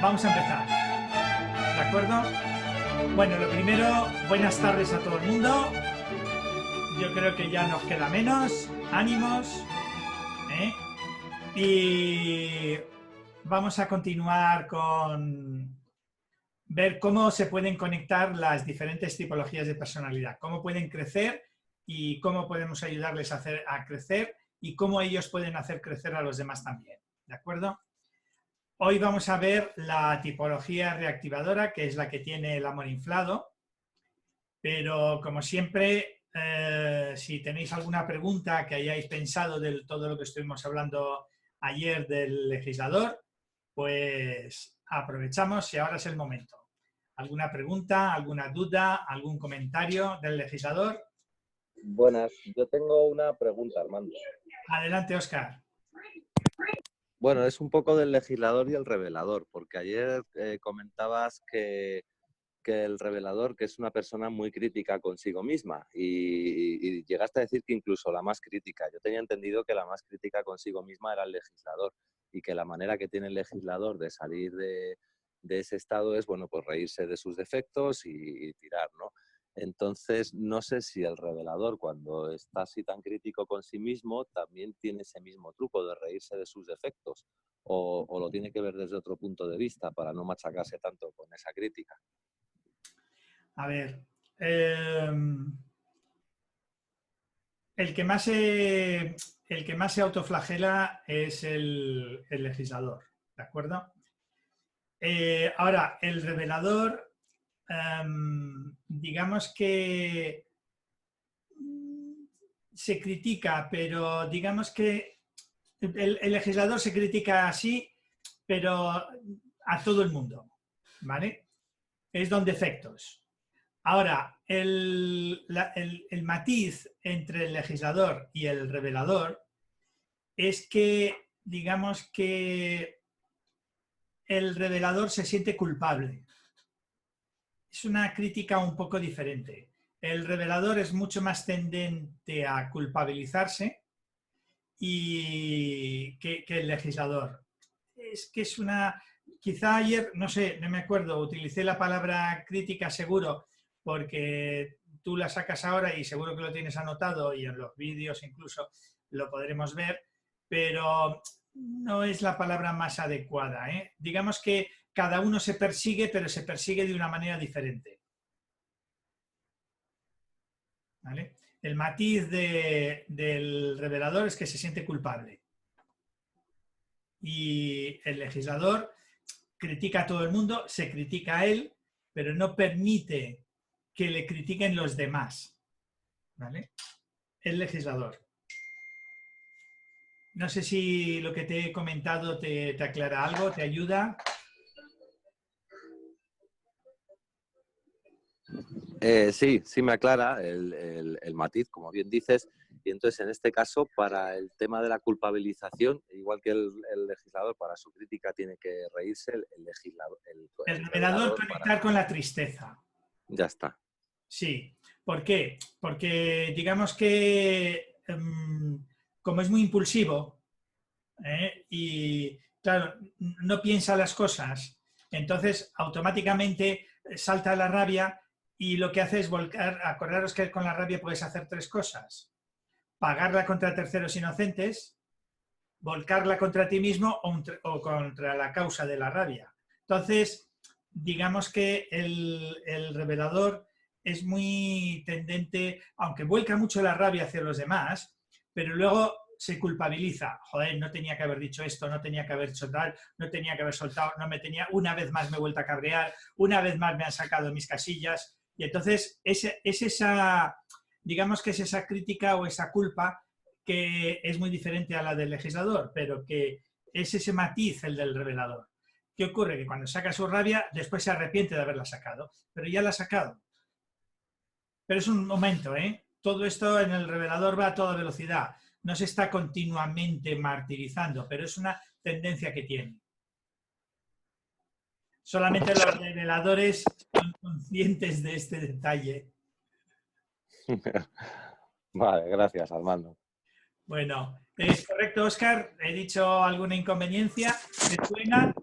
vamos a empezar. ¿De acuerdo? Bueno, lo primero, buenas tardes a todo el mundo. Yo creo que ya nos queda menos. Ánimos. Y vamos a continuar con ver cómo se pueden conectar las diferentes tipologías de personalidad, cómo pueden crecer y cómo podemos ayudarles a crecer y cómo ellos pueden hacer crecer a los demás también. ¿De acuerdo? Hoy vamos a ver la tipología reactivadora, que es la que tiene el amor inflado, pero como siempre, si tenéis alguna pregunta que hayáis pensado de todo lo que estuvimos hablando ayer del legislador, pues aprovechamos y ahora es el momento. ¿Alguna pregunta, alguna duda, algún comentario del legislador? Buenas, yo tengo una pregunta, Armando. Adelante, Óscar. Bueno, es un poco del legislador y el revelador, porque ayer comentabas que el revelador, que es una persona muy crítica consigo misma, y llegaste a decir que incluso la más crítica. Yo tenía entendido que la más crítica consigo misma era el legislador, y que la manera que tiene el legislador de salir de ese estado es, bueno, pues reírse de sus defectos y tirar, ¿no? Entonces, no sé si el revelador, cuando está así tan crítico con sí mismo, también tiene ese mismo truco de reírse de sus defectos, o lo tiene que ver desde otro punto de vista para no machacarse tanto con esa crítica. A ver, el que más se autoflagela es el legislador, ¿de acuerdo? Ahora, el revelador, digamos que se critica, pero digamos que el legislador se critica así, pero a todo el mundo, ¿vale? Es don defectos. Ahora, el matiz entre el legislador y el revelador es que, digamos que el revelador se siente culpable. Es una crítica un poco diferente. El revelador es mucho más tendente a culpabilizarse que el legislador. Es que es una... Quizá ayer, no sé, no me acuerdo, utilicé la palabra crítica seguro porque tú la sacas ahora y seguro que lo tienes anotado y en los vídeos incluso lo podremos ver, pero no es la palabra más adecuada, ¿eh? Digamos que cada uno se persigue, pero se persigue de una manera diferente. ¿Vale? El matiz del revelador es que se siente culpable. Y el legislador critica a todo el mundo, se critica a él, pero no permite que le critiquen los demás. ¿Vale? El legislador. No sé si lo que te he comentado te aclara algo, te ayuda. Sí me aclara el matiz, como bien dices, y entonces en este caso para el tema de la culpabilización, igual que el legislador para su crítica tiene que reírse, El revelador conectar con la tristeza. Ya está. Sí. ¿Por qué? Porque digamos que como es muy impulsivo y claro, no piensa las cosas, entonces automáticamente salta la rabia y lo que hace es volcar. Acordaros que con la rabia puedes hacer tres cosas: pagarla contra terceros inocentes, volcarla contra ti mismo o contra la causa de la rabia. Entonces, digamos que el revelador es muy tendente, aunque vuelca mucho la rabia hacia los demás, pero luego se culpabiliza. Joder, no tenía que haber dicho esto, no tenía que haber hecho tal, no tenía que haber soltado, una vez más me he vuelto a cabrear, una vez más me han sacado mis casillas. Y entonces digamos que es esa crítica o esa culpa que es muy diferente a la del legislador, pero que es ese matiz el del revelador. ¿Qué ocurre? Que cuando saca su rabia, después se arrepiente de haberla sacado, pero ya la ha sacado. Pero es un momento, ¿eh? Todo esto en el revelador va a toda velocidad. No se está continuamente martirizando, pero es una tendencia que tiene. Solamente los reveladores son conscientes de este detalle. Vale, gracias, Armando. Bueno, ¿es correcto, Óscar? ¿He dicho alguna inconveniencia? ¿Me suena?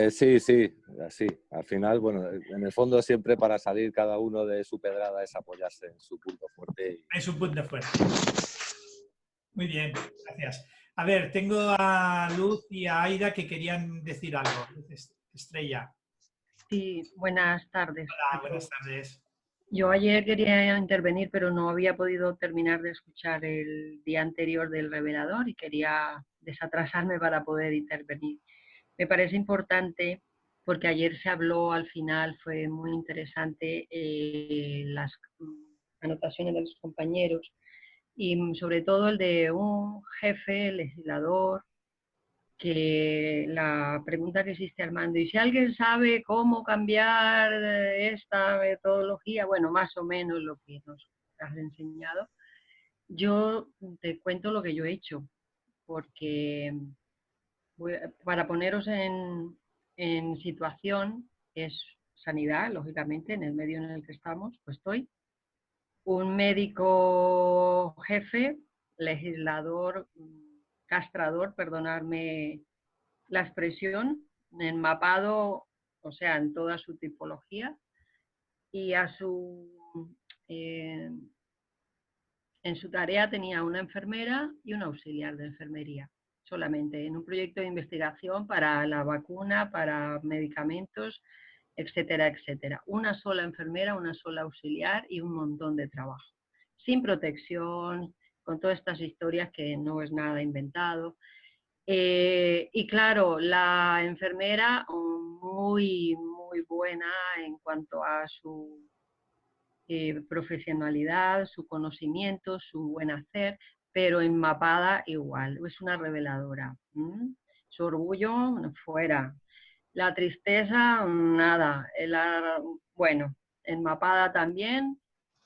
Sí, sí, así. Al final, bueno, en el fondo siempre para salir cada uno de su pedrada es apoyarse en su punto fuerte. Es un punto fuerte. Muy bien, gracias. A ver, tengo a Luz y a Aida que querían decir algo. Luz Estrella. Sí, buenas tardes Hola, a buenas todos. tardes. Yo ayer quería intervenir, pero no había podido terminar de escuchar el día anterior del revelador y quería desatrasarme para poder intervenir. Me parece importante porque ayer se habló al final, fue muy interesante las anotaciones de los compañeros y sobre todo el de un jefe legislador que la pregunta que existe Armando, y si alguien sabe cómo cambiar esta metodología, bueno, más o menos lo que nos has enseñado, yo te cuento lo que yo he hecho, porque para poneros en situación, es sanidad, lógicamente, en el medio en el que estamos, pues estoy, un médico jefe, legislador, castrador, perdonadme la expresión, enmapado, o sea, en toda su tipología, y eh, en su tarea tenía una enfermera y un auxiliar de enfermería, solamente en un proyecto de investigación para la vacuna, para medicamentos, etcétera, etcétera. Una sola enfermera, una sola auxiliar y un montón de trabajo. Sin protección, con todas estas historias que no es nada inventado. Y claro, la enfermera muy buena en cuanto a su profesionalidad, su conocimiento, su buen hacer, pero enmapada igual, es una reveladora. Su orgullo fuera, la tristeza nada, bueno, enmapada también,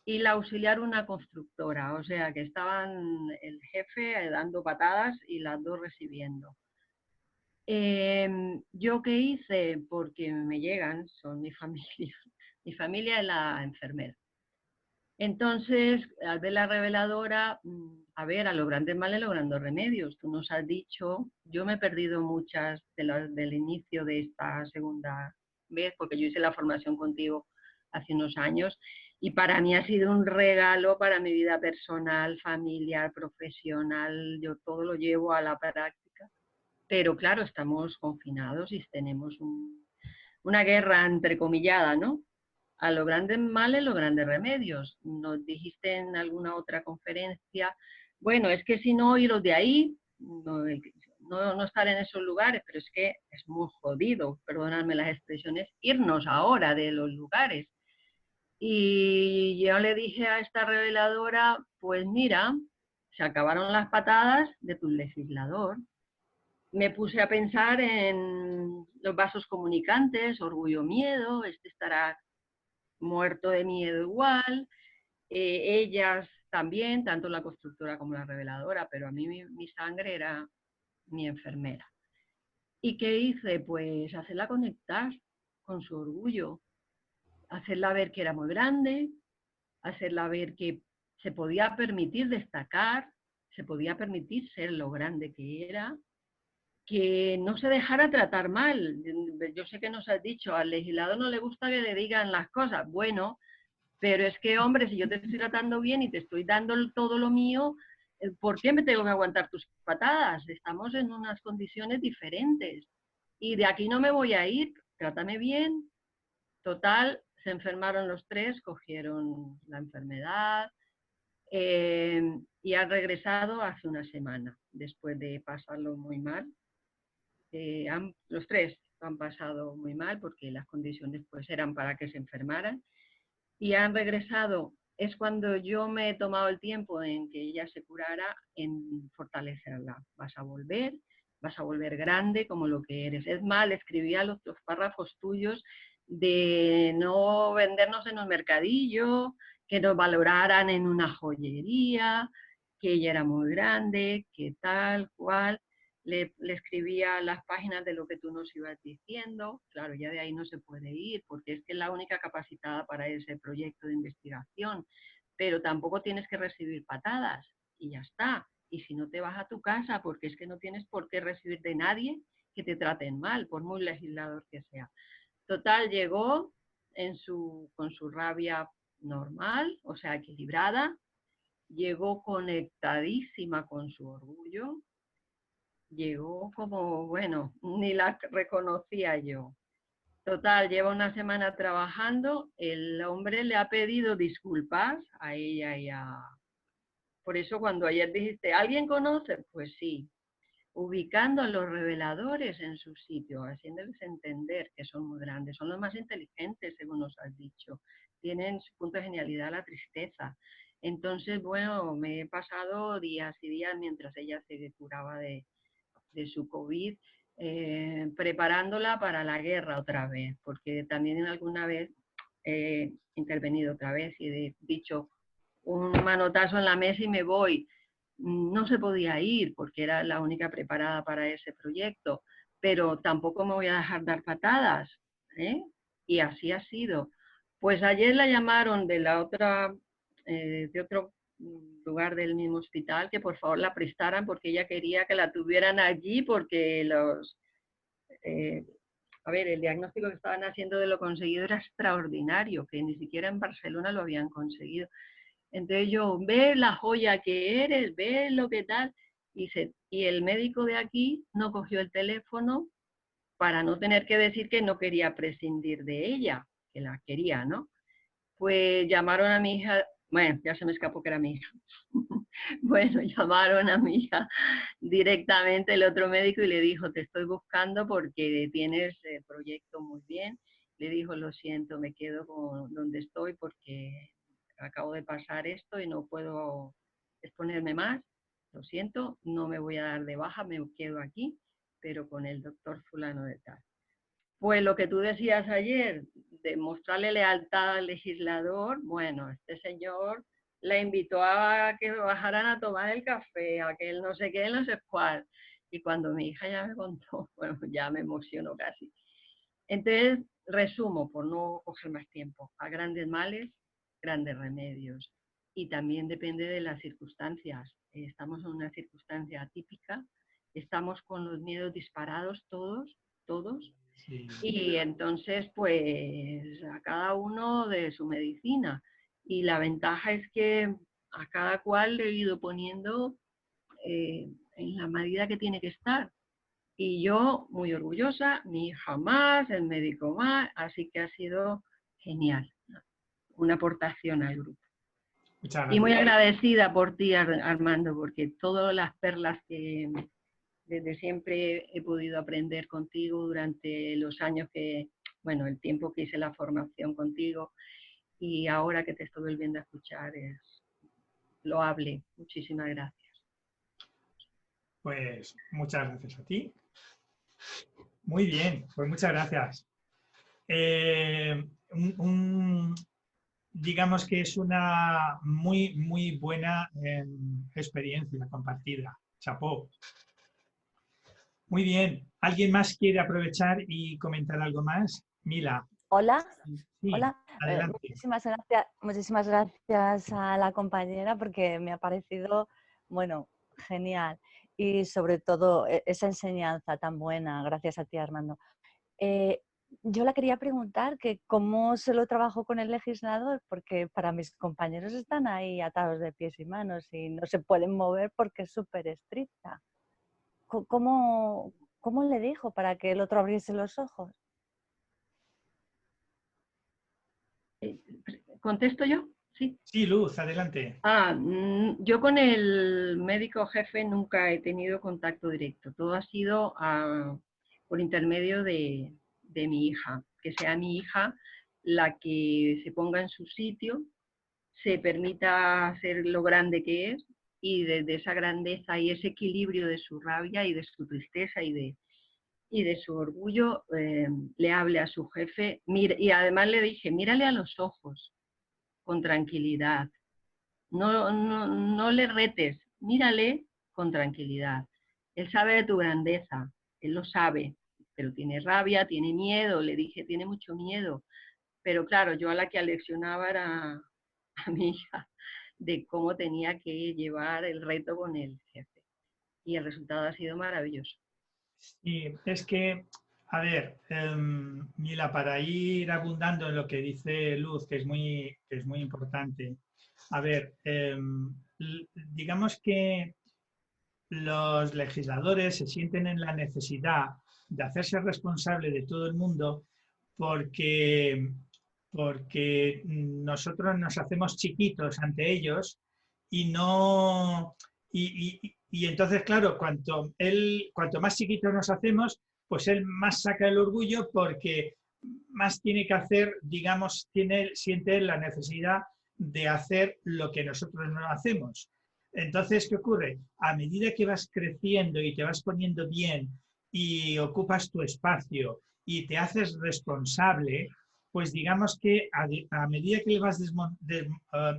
y la auxiliar una constructora, o sea que estaban el jefe dando patadas y las dos recibiendo. ¿Yo qué hice? Porque me llegan, son mi familia. Mi familia es la enfermera. Entonces, al ver la reveladora, a ver, a los grandes males, los grandes remedios. Tú nos has dicho, yo me he perdido muchas del inicio de esta segunda vez, porque yo hice la formación contigo hace unos años, y para mí ha sido un regalo para mi vida personal, familiar, profesional. Yo todo lo llevo a la práctica. Pero claro, estamos confinados y tenemos una guerra entrecomillada, ¿no? A los grandes males, los grandes remedios. Nos dijiste en alguna otra conferencia, bueno, es que si no iros de ahí, no estar en esos lugares, pero es que es muy jodido, perdonadme las expresiones, irnos ahora de los lugares. Y yo le dije a esta reveladora, pues mira, se acabaron las patadas de tu legislador. Me puse a pensar en los vasos comunicantes, orgullo, miedo, este estará muerto de miedo igual, ellas también, tanto la constructora como la reveladora, pero a mí mi sangre era mi enfermera. ¿Y qué hice? Pues hacerla conectar con su orgullo, hacerla ver que era muy grande, hacerla ver que se podía permitir destacar, se podía permitir ser lo grande que era, que no se dejara tratar mal. Yo sé que nos has dicho, al legislador no le gusta que le digan las cosas. Bueno, pero es que, hombre, si yo te estoy tratando bien y te estoy dando todo lo mío, ¿por qué me tengo que aguantar tus patadas? Estamos en unas condiciones diferentes. Y de aquí no me voy a ir, trátame bien. Total, se enfermaron los tres, cogieron la enfermedad y han regresado hace una semana, después de pasarlo muy mal. Los tres han pasado muy mal porque las condiciones pues eran para que se enfermaran y han regresado. Es cuando yo me he tomado el tiempo en que ella se curara, en fortalecerla. Vas a volver grande como lo que eres. Es más, escribía los párrafos tuyos de no vendernos en un mercadillo, que nos valoraran en una joyería, que ella era muy grande, que tal cual. Le escribía las páginas de lo que tú nos ibas diciendo. Claro, ya de ahí no se puede ir, porque es que es la única capacitada para ese proyecto de investigación, pero tampoco tienes que recibir patadas y ya está. Y si no te vas a tu casa, porque es que no tienes por qué recibir de nadie que te traten mal, por muy legislador que sea. Total, llegó con su rabia normal, o sea, equilibrada, llegó conectadísima con su orgullo, llegó como, bueno, ni la reconocía yo. Total, lleva una semana trabajando, el hombre le ha pedido disculpas a ella y a... Por eso cuando ayer dijiste, ¿alguien conoce? Pues sí, ubicando a los reveladores en su sitio, haciéndoles entender que son muy grandes, son los más inteligentes, según nos has dicho, tienen su punto de genialidad la tristeza. Entonces, bueno, me he pasado días y días mientras ella se curaba de su COVID, preparándola para la guerra otra vez, porque también alguna vez he intervenido otra vez y he dicho un manotazo en la mesa y me voy. No se podía ir porque era la única preparada para ese proyecto, pero tampoco me voy a dejar dar patadas, ¿eh? Y así ha sido. Pues ayer la llamaron de la otra, de otro lugar del mismo hospital, que por favor la prestaran porque ella quería que la tuvieran allí porque a ver, el diagnóstico que estaban haciendo de lo conseguido era extraordinario, que ni siquiera en Barcelona lo habían conseguido. Entonces yo, ve la joya que eres, ve lo que tal, y el médico de aquí no cogió el teléfono para no tener que decir que no quería prescindir de ella, que la quería, ¿no? Pues llamaron a mi hija, bueno, ya se me escapó que era mi hija. Bueno, llamaron a mi hija directamente el otro médico y le dijo, te estoy buscando porque tienes el proyecto muy bien. Le dijo, lo siento, me quedo donde estoy porque acabo de pasar esto y no puedo exponerme más. Lo siento, no me voy a dar de baja, me quedo aquí, pero con el doctor fulano de tal. Pues lo que tú decías ayer, de mostrarle lealtad al legislador, bueno, este señor la invitó a que bajaran a tomar el café, a que él no sé qué, no sé cuál. Y cuando mi hija ya me contó, bueno, ya me emocionó casi. Entonces, resumo, por no coger más tiempo, a grandes males, grandes remedios. Y también depende de las circunstancias. Estamos en una circunstancia atípica, estamos con los miedos disparados todos, Sí. y entonces pues a cada uno de su medicina. Y la ventaja es que a cada cual le he ido poniendo en la medida que tiene que estar. Y yo muy orgullosa, mi hija más, el médico más, así que ha sido genial, una aportación al grupo. Muchas Y muy gracias. agradecida por ti, Armando, porque todas las perlas que desde siempre he podido aprender contigo durante los años que, bueno, el tiempo que hice la formación contigo y ahora que te estoy volviendo a escuchar es loable. Muchísimas gracias. Pues muchas gracias a ti. Muy bien, pues muchas gracias. Eh, digamos que es una muy buena experiencia compartida. Chapó. Muy bien. ¿Alguien más quiere aprovechar y comentar algo más? Mila. Hola, Sí, hola. adelante. Muchísimas gracias a la compañera porque me ha parecido, bueno, genial. Y sobre todo esa enseñanza tan buena, gracias a ti, Armando. Eh, yo la quería preguntar que cómo se lo trabajó con el legislador, porque para mis compañeros están ahí atados de pies y manos y no se pueden mover porque es súper estricta. ¿Cómo le dijo para que el otro abriese los ojos? ¿Contesto yo? Sí. Sí, Luz, adelante. Yo con el médico jefe nunca he tenido contacto directo. Todo ha sido por intermedio de mi hija. Que sea mi hija la que se ponga en su sitio, se permita ser lo grande que es y desde esa grandeza y ese equilibrio de su rabia y de su tristeza y de su orgullo, le hable a su jefe. Y además le dije, mírale a los ojos con tranquilidad. No le retes, mírale con tranquilidad. Él sabe de tu grandeza, él lo sabe, pero tiene rabia, tiene miedo, le dije, tiene mucho miedo. Pero claro, yo a la que aleccionaba era a mi hija de cómo tenía que llevar el reto con el jefe. Y el resultado ha sido maravilloso. Sí, es que, a ver, Mila, para ir abundando en lo que dice Luz, que es muy importante, a ver, digamos que los legisladores se sienten en la necesidad de hacerse responsable de todo el mundo porque, porque nosotros nos hacemos chiquitos ante ellos y no... Y entonces, claro, cuanto más chiquitos nos hacemos, pues él más saca el orgullo porque más tiene que hacer, digamos, siente la necesidad de hacer lo que nosotros no hacemos. Entonces, ¿qué ocurre? A medida que vas creciendo y te vas poniendo bien y ocupas tu espacio y te haces responsable, pues digamos que a medida que le vas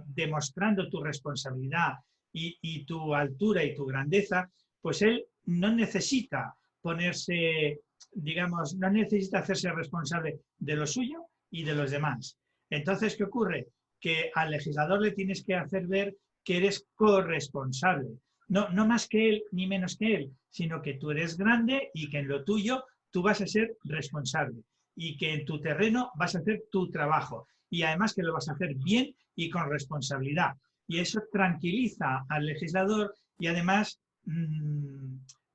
demostrando tu responsabilidad y tu altura y tu grandeza, pues él no necesita ponerse, digamos, no necesita hacerse responsable de lo suyo y de los demás. Entonces, ¿qué ocurre? Que al legislador le tienes que hacer ver que eres corresponsable. No más que él ni menos que él, sino que tú eres grande y que en lo tuyo tú vas a ser responsable y que en tu terreno vas a hacer tu trabajo y además que lo vas a hacer bien y con responsabilidad. Y eso tranquiliza al legislador y además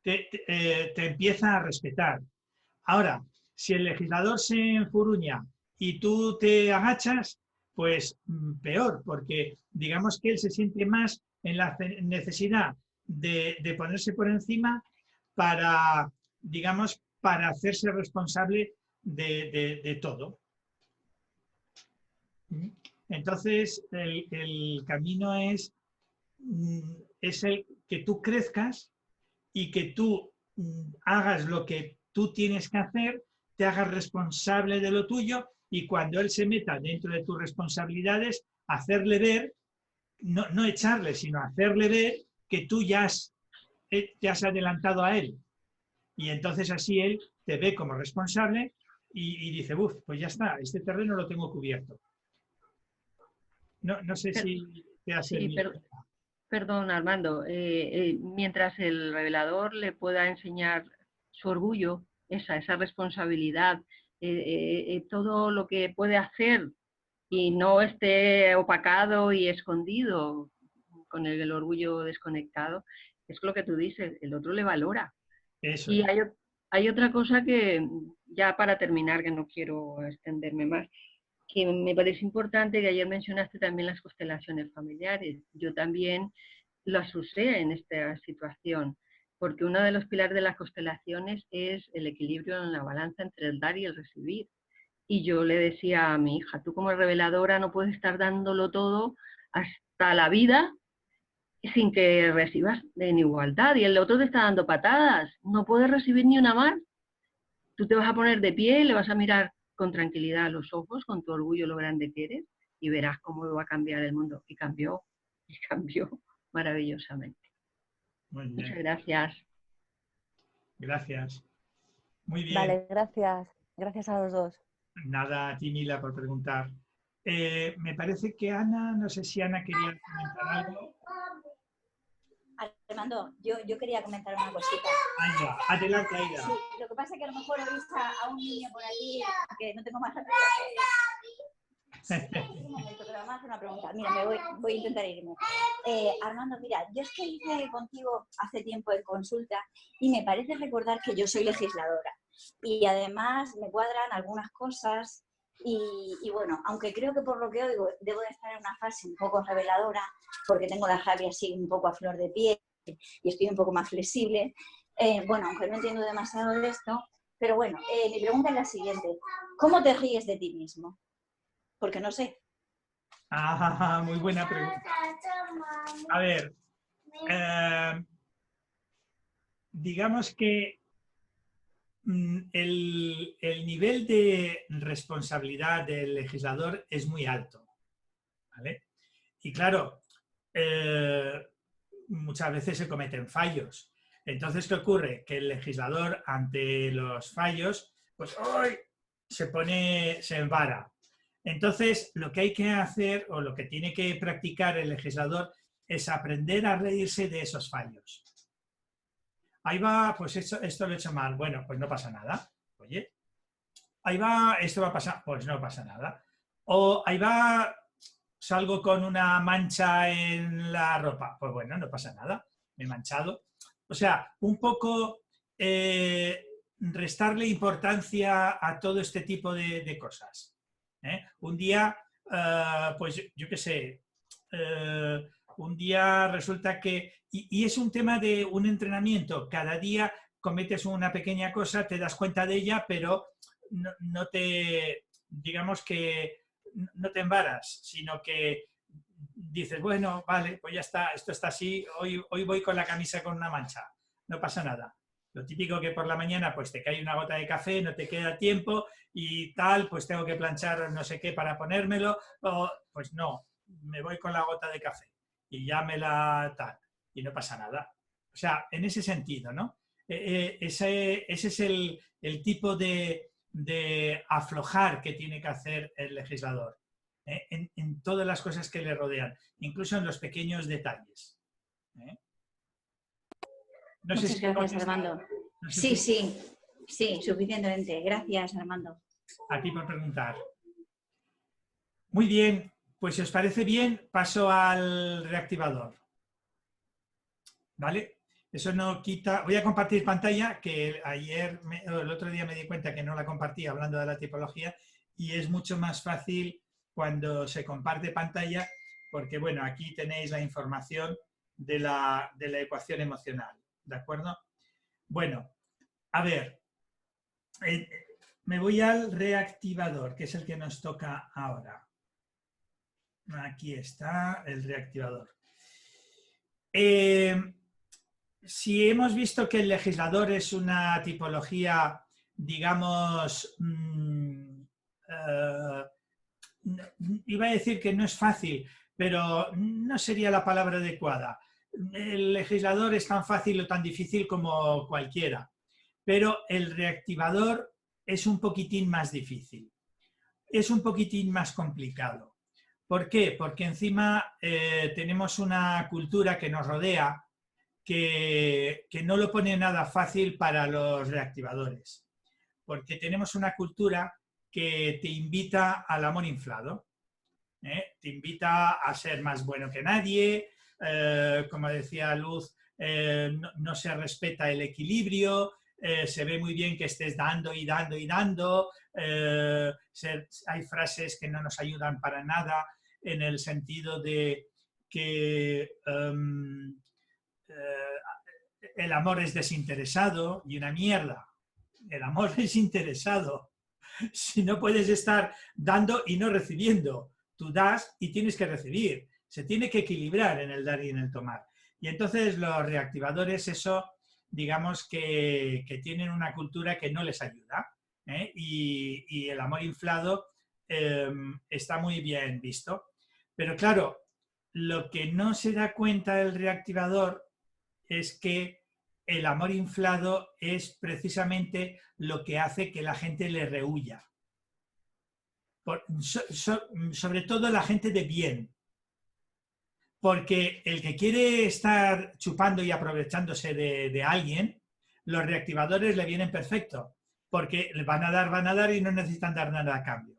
te empieza a respetar. Ahora, si el legislador se enfuruña y tú te agachas, pues peor, porque digamos que él se siente más en la necesidad de ponerse por encima para, digamos, para hacerse responsable de todo. Entonces, el camino es el que tú crezcas y que tú hagas lo que tú tienes que hacer, te hagas responsable de lo tuyo y cuando él se meta dentro de tus responsabilidades, hacerle ver, no echarle, sino hacerle ver que tú ya te has adelantado a él. Y entonces así él te ve como responsable y dice, uff, pues ya está, este terreno lo tengo cubierto. No sé si te ha servido. Sí, perdón, Armando. Mientras el revelador le pueda enseñar su orgullo, esa responsabilidad, todo lo que puede hacer y no esté opacado y escondido con el orgullo desconectado, es lo que tú dices, el otro le valora. Eso Y es. hay otra cosa que, ya para terminar, que no quiero extenderme más, que me parece importante, que ayer mencionaste también las constelaciones familiares. Yo también las usé en esta situación, porque uno de los pilares de las constelaciones es el equilibrio en la balanza entre el dar y el recibir. Y yo le decía a mi hija, tú como reveladora no puedes estar dándolo todo hasta la vida sin que recibas en igualdad, y el otro te está dando patadas, no puedes recibir ni una más. Tú te vas a poner de pie, le vas a mirar con tranquilidad a los ojos, con tu orgullo lo grande que eres, y verás cómo va a cambiar el mundo. Y cambió maravillosamente. Muy bien. Muchas gracias. Gracias. Muy bien. Vale, gracias. Gracias a los dos. Nada, a ti, Mila, por preguntar. Me parece que Ana, no sé si Ana quería comentar algo. Armando, yo quería comentar una cosita. Aida, adelante, Aida. Sí, lo que pasa es que a lo mejor oís a un niño por aquí, que no tengo más un momento, pero vamos a hacer una pregunta. Mira, voy a intentar irme. Armando, mira, yo es que hice contigo hace tiempo en consulta y me parece recordar que yo soy legisladora. Y además me cuadran algunas cosas y bueno, aunque creo que por lo que oigo debo de estar en una fase un poco reveladora, porque tengo la rabia así un poco a flor de piel y estoy un poco más flexible. Bueno, aunque no entiendo demasiado de esto, pero bueno, mi pregunta es la siguiente. ¿Cómo te ríes de ti mismo? Porque no sé. Ah, muy buena pregunta. A ver, digamos que el nivel de responsabilidad del legislador es muy alto, ¿vale? Y claro, muchas veces se cometen fallos. Entonces, ¿qué ocurre? Que el legislador ante los fallos, pues ¡ay!, se envara. Entonces, lo que hay que hacer o lo que tiene que practicar el legislador es aprender a reírse de esos fallos. ahí va, pues esto lo he hecho mal. Bueno, pues no pasa nada. Oye, ahí va, esto va a pasar, pues no pasa nada. O ahí va, salgo con una mancha en la ropa. Pues bueno, no pasa nada, me he manchado. O sea, un poco restarle importancia a todo este tipo de cosas. Un día, pues yo qué sé, un día resulta que, y es un tema de un entrenamiento, cada día cometes una pequeña cosa, te das cuenta de ella, pero no te, digamos que no te embaras, sino que dices, bueno, vale, pues ya está, esto está así, hoy voy con la camisa con una mancha, no pasa nada. Lo típico que por la mañana pues te cae una gota de café, no te queda tiempo y tal, pues tengo que planchar no sé qué para ponérmelo, o, pues no, me voy con la gota de café y ya me la tal, y no pasa nada. O sea, en ese sentido, ¿no? Ese es el tipo de aflojar que tiene que hacer el legislador en todas las cosas que le rodean, incluso en los pequeños detalles. No sé Muchas si gracias, Armando. no sé Sí, si- sí, suficientemente. Gracias, Armando. A ti por preguntar. Muy bien, pues si os parece bien, paso al reactivador. ¿Vale? Eso no quita... Voy a compartir pantalla, que el otro día me di cuenta que no la compartí hablando de la tipología, y es mucho más fácil cuando se comparte pantalla, porque bueno, aquí tenéis la información de la ecuación emocional, ¿de acuerdo? Bueno, a ver, me voy al reactivador, que es el que nos toca ahora. Aquí está el reactivador. Si hemos visto que el legislador es una tipología, digamos, iba a decir que no es fácil, pero no sería la palabra adecuada. El legislador es tan fácil o tan difícil como cualquiera, pero el reactivador es un poquitín más difícil, es un poquitín más complicado. ¿Por qué? Porque encima tenemos una cultura que nos rodea que no lo pone nada fácil para los reactivadores, porque tenemos una cultura que te invita al amor inflado, te invita a ser más bueno que nadie, como decía Luz, no se respeta el equilibrio, se ve muy bien que estés dando y dando y dando, hay frases que no nos ayudan para nada en el sentido de que el amor es desinteresado y una mierda. El amor es interesado. Si no puedes estar dando y no recibiendo, tú das y tienes que recibir. Se tiene que equilibrar en el dar y en el tomar. Y entonces los reactivadores, eso, digamos que tienen una cultura que no les ayuda. Y el amor inflado está muy bien visto. Pero claro, lo que no se da cuenta el reactivador es que el amor inflado es precisamente lo que hace que la gente le rehuya. Sobre todo la gente de bien. Porque el que quiere estar chupando y aprovechándose de alguien, los reactivadores le vienen perfecto. Porque van a dar y no necesitan dar nada a cambio.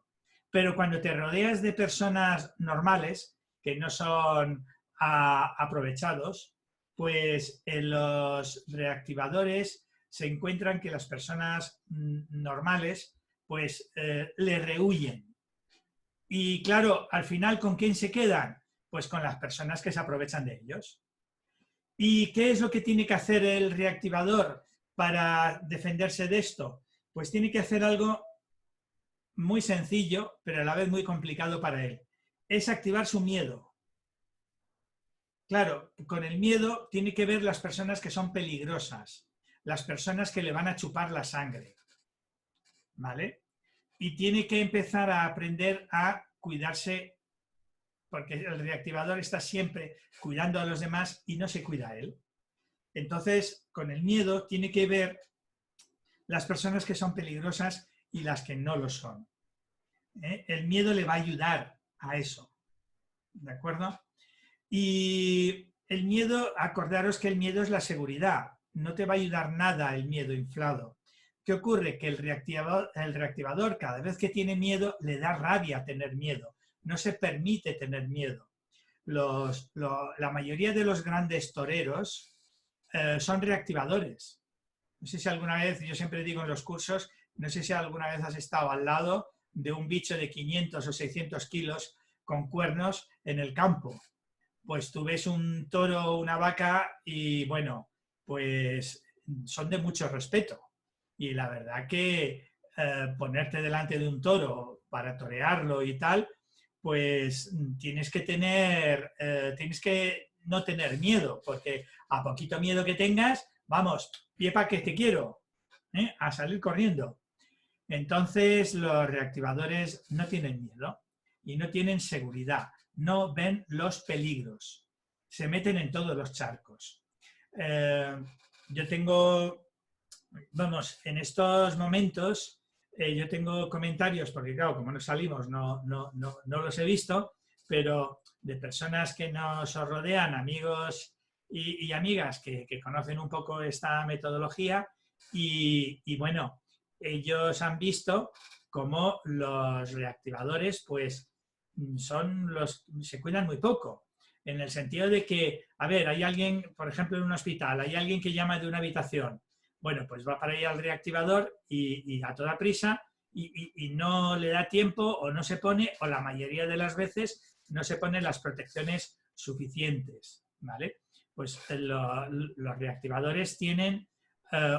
Pero cuando te rodeas de personas normales, que no son aprovechados, pues en los reactivadores se encuentran que las personas normales pues le rehuyen. Y claro, al final, ¿con quién se quedan? Pues con las personas que se aprovechan de ellos. ¿Y qué es lo que tiene que hacer el reactivador para defenderse de esto? Pues tiene que hacer algo muy sencillo, pero a la vez muy complicado para él. Es activar su miedo. Claro, con el miedo tiene que ver las personas que son peligrosas, las personas que le van a chupar la sangre, ¿vale? Y tiene que empezar a aprender a cuidarse, porque el reactivador está siempre cuidando a los demás y no se cuida a él. Entonces, con el miedo tiene que ver las personas que son peligrosas y las que no lo son. El miedo le va a ayudar a eso, ¿de acuerdo? Y el miedo, acordaros que el miedo es la seguridad. no te va a ayudar nada el miedo inflado. ¿Qué ocurre? Que el reactivador cada vez que tiene miedo le da rabia tener miedo, no se permite tener miedo. La mayoría de los grandes toreros son reactivadores. No sé si alguna vez, yo siempre digo en los cursos, no sé si alguna vez has estado al lado de un bicho de 500 o 600 kilos con cuernos en el campo. Pues tú ves un toro o una vaca y bueno, pues son de mucho respeto. Y la verdad que ponerte delante de un toro para torearlo y tal, pues tienes que no tener miedo, porque a poquito miedo que tengas, vamos, pie pa' que te quiero, a salir corriendo. Entonces los reactivadores no tienen miedo y no tienen seguridad, no ven los peligros, se meten en todos los charcos. Yo tengo, vamos, en estos momentos yo tengo comentarios, porque claro, como no salimos no los he visto, pero de personas que nos rodean, amigos y amigas que conocen un poco esta metodología y bueno, ellos han visto cómo los reactivadores pues se cuidan muy poco, en el sentido de que, a ver, hay alguien, por ejemplo, en un hospital, hay alguien que llama de una habitación, bueno, pues va para allá al reactivador y a toda prisa y no le da tiempo o no se pone, o la mayoría de las veces no se ponen las protecciones suficientes, ¿vale? Pues los reactivadores tienen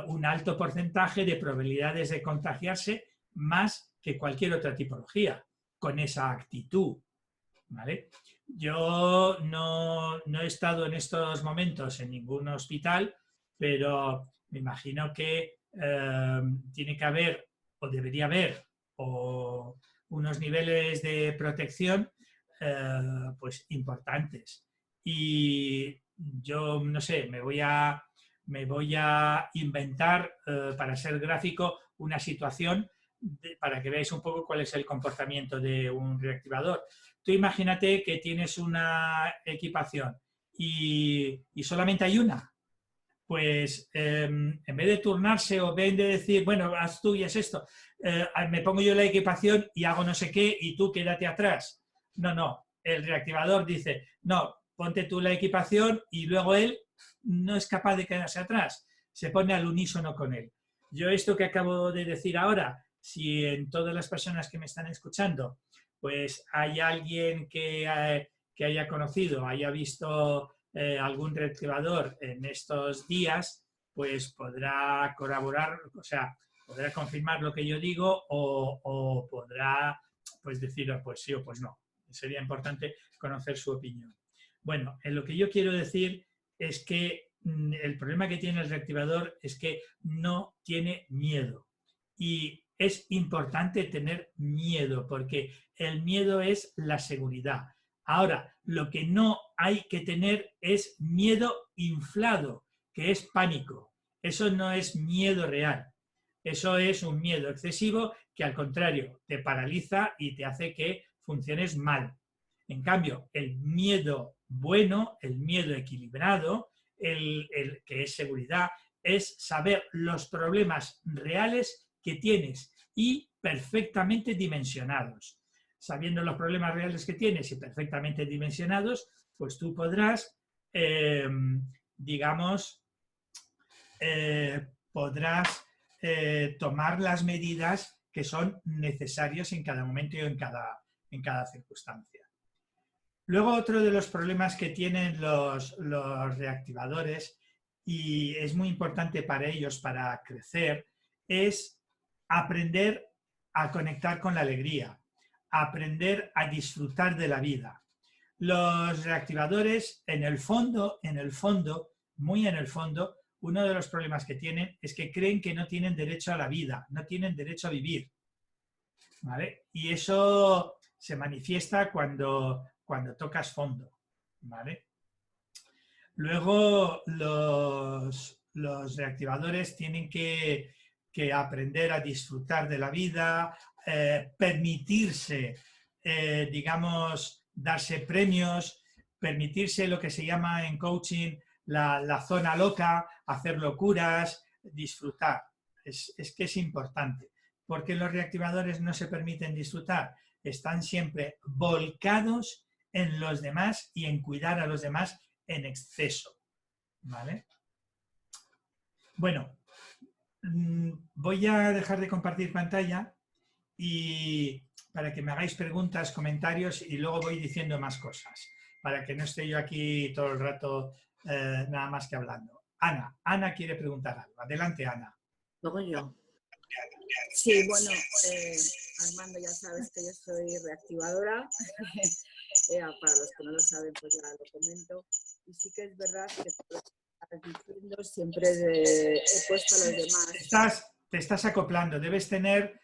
un alto porcentaje de probabilidades de contagiarse más que cualquier otra tipología, con esa actitud, ¿vale? Yo no he estado en estos momentos en ningún hospital, pero me imagino que tiene que haber, o debería haber, unos niveles de protección pues importantes. Y yo, no sé, me voy a inventar, para ser gráfico, una situación para que veáis un poco cuál es el comportamiento de un reactivador. Tú imagínate que tienes una equipación y solamente hay una. Pues en vez de turnarse o en vez de decir, bueno, haz tú y haz esto, me pongo yo la equipación y hago no sé qué y tú quédate atrás. No, el reactivador dice, no, ponte tú la equipación y luego él no es capaz de quedarse atrás, se pone al unísono con él. Yo esto que acabo de decir ahora, si en todas las personas que me están escuchando, pues hay alguien que haya conocido, haya visto algún reactivador en estos días, pues podrá corroborar, o sea, podrá confirmar lo que yo digo o podrá pues decir pues sí o pues no. Sería importante conocer su opinión. Bueno, en lo que yo quiero decir es que el problema que tiene el reactivador es que no tiene miedo. Y es importante tener miedo porque el miedo es la seguridad. Ahora, lo que no hay que tener es miedo inflado, que es pánico. Eso no es miedo real. Eso es un miedo excesivo que al contrario te paraliza y te hace que funciones mal. En cambio, el miedo bueno, el miedo equilibrado, el que es seguridad, es saber los problemas reales que tienes y perfectamente dimensionados. Sabiendo los problemas reales que tienes y perfectamente dimensionados, pues tú podrás, tomar las medidas que son necesarias en cada momento y en cada circunstancia. Luego, otro de los problemas que tienen los reactivadores, y es muy importante para ellos para crecer, es aprender a conectar con la alegría, aprender a disfrutar de la vida. Los reactivadores, en el fondo, muy en el fondo, uno de los problemas que tienen es que creen que no tienen derecho a la vida, no tienen derecho a vivir, ¿vale? Y eso se manifiesta cuando tocas fondo, ¿vale? Luego los reactivadores tienen que aprender a disfrutar de la vida, permitirse, digamos, darse premios, permitirse lo que se llama en coaching la zona loca, hacer locuras, disfrutar. Es que es importante, porque los reactivadores no se permiten disfrutar, están siempre volcados en los demás y en cuidar a los demás en exceso, ¿vale? Bueno, voy a dejar de compartir pantalla y para que me hagáis preguntas, comentarios y luego voy diciendo más cosas, para que no esté yo aquí todo el rato nada más que hablando. Ana quiere preguntar algo. Adelante, Ana. Luego yo. Sí, bueno, Armando, ya sabes que yo soy reactivadora. Para los que no lo saben, pues ya lo comento. Y sí que es verdad que diciendo siempre he puesto a los demás. Te estás acoplando, debes tener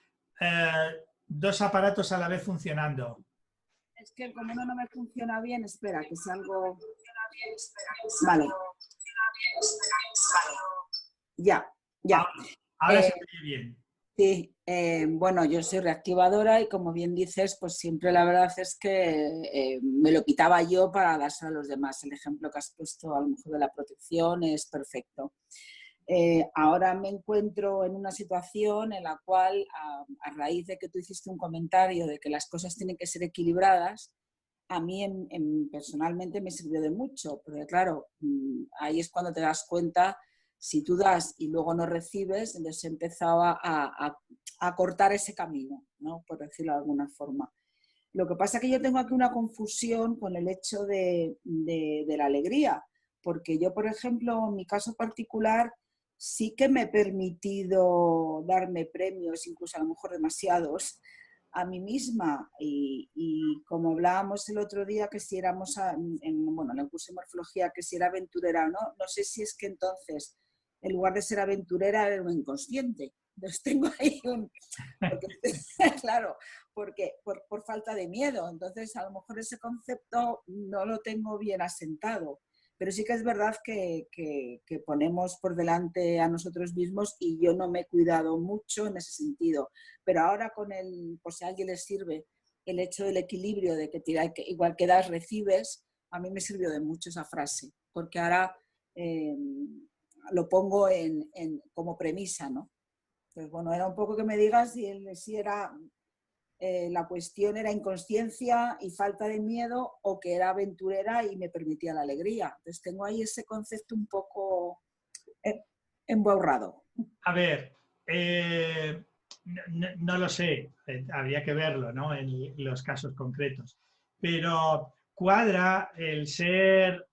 2 aparatos a la vez funcionando. Es que como uno no me funciona bien, espera, que salgo... Vale. Ya. Ahora se oye bien. Sí, bueno, yo soy reactivadora y como bien dices, pues siempre la verdad es que me lo quitaba yo para dárselo a los demás. El ejemplo que has puesto a lo mejor de la protección es perfecto. Ahora me encuentro en una situación en la cual, a raíz de que tú hiciste un comentario de que las cosas tienen que ser equilibradas, a mí personalmente me sirvió de mucho, porque claro, ahí es cuando te das cuenta. Si tú das y luego no recibes, entonces empezaba a cortar ese camino, ¿no? Por decirlo de alguna forma. Lo que pasa es que yo tengo aquí una confusión con el hecho de la alegría, porque yo, por ejemplo, en mi caso particular, sí que me he permitido darme premios, incluso a lo mejor demasiados, a mí misma. Y como hablábamos el otro día, que si éramos, en el curso de morfología, que si era aventurera o no, no sé si es que entonces, en lugar de ser aventurera, era un inconsciente. Entonces tengo ahí claro, porque por falta de miedo. Entonces a lo mejor ese concepto no lo tengo bien asentado. Pero sí que es verdad que ponemos por delante a nosotros mismos y yo no me he cuidado mucho en ese sentido. Pero ahora por si a alguien le sirve, el hecho del equilibrio, de que igual que das, recibes, a mí me sirvió de mucho esa frase, porque ahora lo pongo como premisa, ¿no? Entonces, bueno, era un poco que me digas si era... la cuestión era inconsciencia y falta de miedo o que era aventurera y me permitía la alegría. Entonces tengo ahí ese concepto un poco emborrado. A ver, no lo sé, habría que verlo, ¿no? En los casos concretos, pero cuadra el ser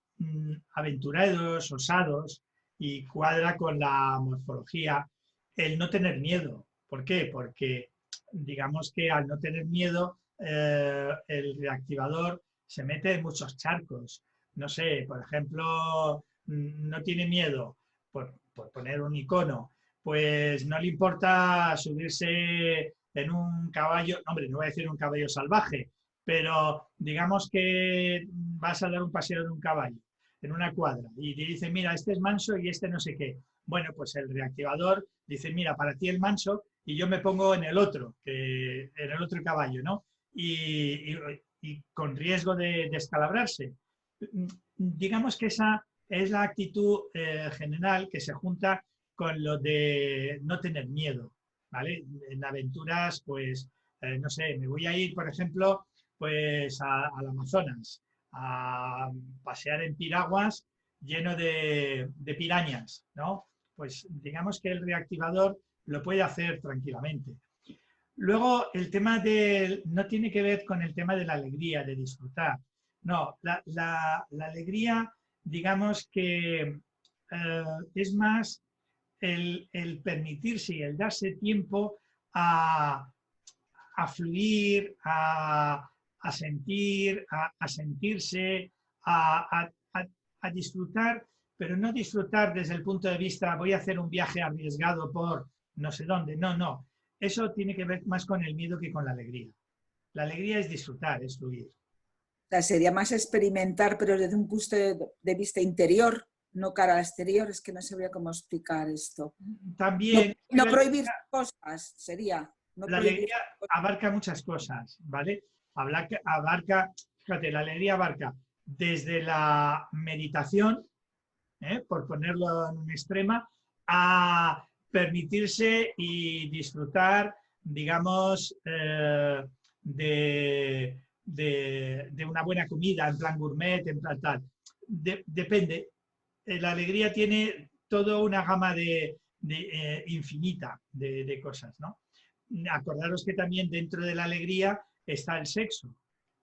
aventurados, osados, y cuadra con la morfología el no tener miedo. ¿Por qué? Porque digamos que al no tener miedo, el reactivador se mete en muchos charcos. No sé, por ejemplo, no tiene miedo, por poner un icono, pues no le importa subirse en un caballo, hombre, no voy a decir un caballo salvaje, pero digamos que vas a dar un paseo en un caballo, en una cuadra, y te dice, mira, este es manso y este no sé qué. Bueno, pues el reactivador dice, mira, para ti el manso, y yo me pongo en el otro caballo, ¿no? Y con riesgo de descalabrarse. Digamos que esa es la actitud general que se junta con lo de no tener miedo, ¿vale? En aventuras, pues, no sé, me voy a ir, por ejemplo, pues al Amazonas, a pasear en piraguas lleno de pirañas, ¿no? Pues digamos que el reactivador lo puede hacer tranquilamente. Luego, el tema no tiene que ver con el tema de la alegría, de disfrutar. No, la alegría, digamos que es más el permitirse y el darse tiempo a fluir, a sentir, a sentirse, a disfrutar, pero no disfrutar desde el punto de vista voy a hacer un viaje arriesgado por no sé dónde. No. Eso tiene que ver más con el miedo que con la alegría. La alegría es disfrutar, es fluir. O sea, sería más experimentar, pero desde un punto de vista interior, no cara al exterior. Es que no sabría cómo explicar esto. También... No prohibir cosas, sería. No la alegría abarca muchas cosas, ¿vale? Fíjate, la alegría abarca desde la meditación, por ponerlo en un extrema, a permitirse y disfrutar, digamos, de una buena comida, en plan gourmet, en plan tal. Depende. La alegría tiene toda una gama infinita de cosas, ¿no? Acordaros que también dentro de la alegría está el sexo,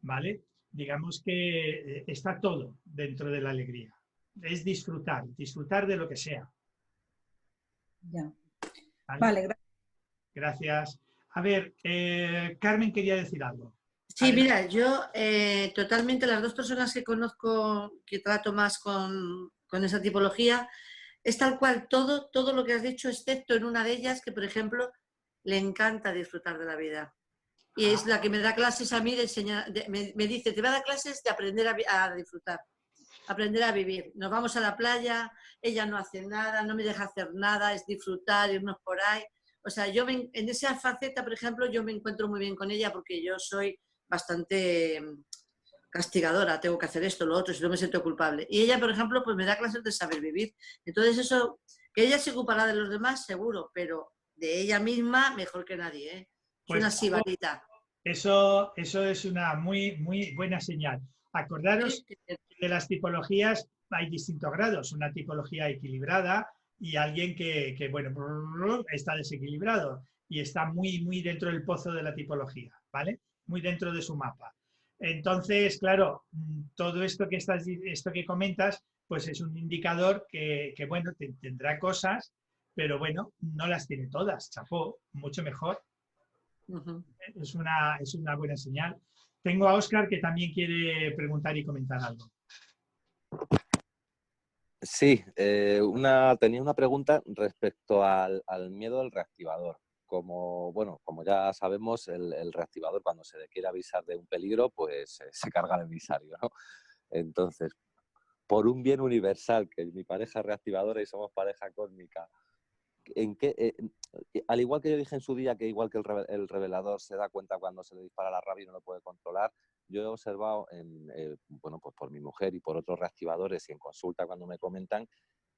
¿vale? Digamos que está todo dentro de la alegría. Es disfrutar de lo que sea. Ya. ¿Vale? Vale, gracias. Gracias. A ver, Carmen quería decir algo. Sí, mira, yo totalmente las dos personas que conozco, que trato más con esa tipología, es tal cual todo lo que has dicho, excepto en una de ellas que, por ejemplo, le encanta disfrutar de la vida. Y es la que me da clases a mí de enseñar, me dice, te va a dar clases de aprender a disfrutar, aprender a vivir. Nos vamos a la playa, ella no hace nada, no me deja hacer nada, es disfrutar, irnos por ahí. O sea, en esa faceta, por ejemplo, yo me encuentro muy bien con ella porque yo soy bastante castigadora, tengo que hacer esto, lo otro, si no me siento culpable. Y ella, por ejemplo, pues me da clases de saber vivir. Entonces eso, que ella se ocupará de los demás, seguro, pero de ella misma, mejor que nadie, ¿eh? Pues, es una sibarita. Eso es una muy buena señal. Acordaros Sí. que de las tipologías hay distintos grados. Una tipología equilibrada y alguien que bueno, está desequilibrado y está muy dentro del pozo de la tipología, ¿vale? Muy dentro de su mapa. Entonces, claro, todo esto que comentas, pues es un indicador que bueno, tendrá cosas, pero bueno, no las tiene todas. Chapó, mucho mejor. Es una buena señal. Tengo a Óscar que también quiere preguntar y comentar algo. Sí, tenía una pregunta respecto al miedo del reactivador. Como ya sabemos, el reactivador cuando se le quiere avisar de un peligro, pues se carga el emisario, ¿no? Entonces, por un bien universal, que mi pareja es reactivadora y somos pareja cósmica, al igual que yo dije en su día que igual que el revelador se da cuenta cuando se le dispara la rabia y no lo puede controlar, yo he observado pues por mi mujer y por otros reactivadores y en consulta cuando me comentan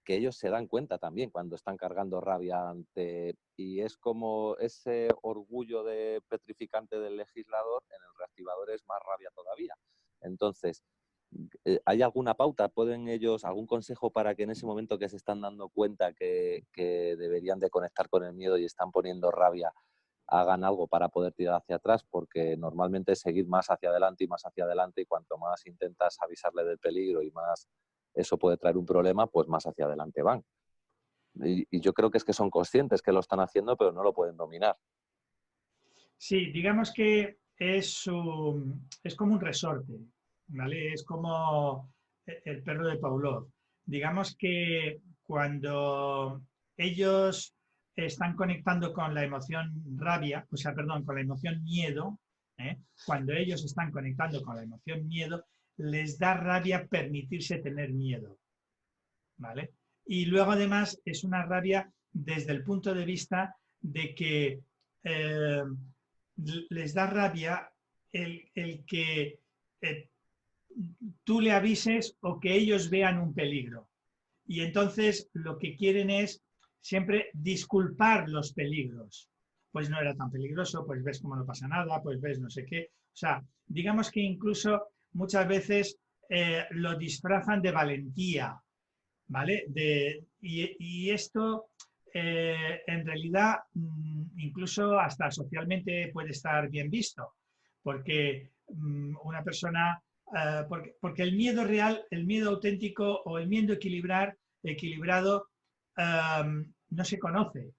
que ellos se dan cuenta también cuando están cargando rabia y es como ese orgullo petrificante del legislador, en el reactivador es más rabia todavía. Entonces, ¿hay alguna pauta? ¿Pueden ellos, algún consejo para que en ese momento que se están dando cuenta que deberían de conectar con el miedo y están poniendo rabia, hagan algo para poder tirar hacia atrás? Porque normalmente es seguir más hacia adelante y cuanto más intentas avisarle del peligro y más eso puede traer un problema, pues más hacia adelante van. Y yo creo que es que son conscientes que lo están haciendo, pero no lo pueden dominar. Sí, digamos que es como un resorte, ¿vale? Es como el perro de Pavlov. Digamos que cuando ellos están conectando con la emoción rabia, con la emoción miedo, cuando ellos están conectando con la emoción miedo, les da rabia permitirse tener miedo, ¿vale? Y luego además es una rabia desde el punto de vista de que les da rabia el que tú le avises o que ellos vean un peligro. Y entonces lo que quieren es siempre disculpar los peligros. Pues no era tan peligroso, pues ves cómo no pasa nada, pues ves no sé qué. O sea, digamos que incluso muchas veces lo disfrazan de valentía, ¿vale? Y esto en realidad incluso hasta socialmente puede estar bien visto, porque una persona, porque el miedo real, el miedo auténtico o el miedo equilibrado no se conoce.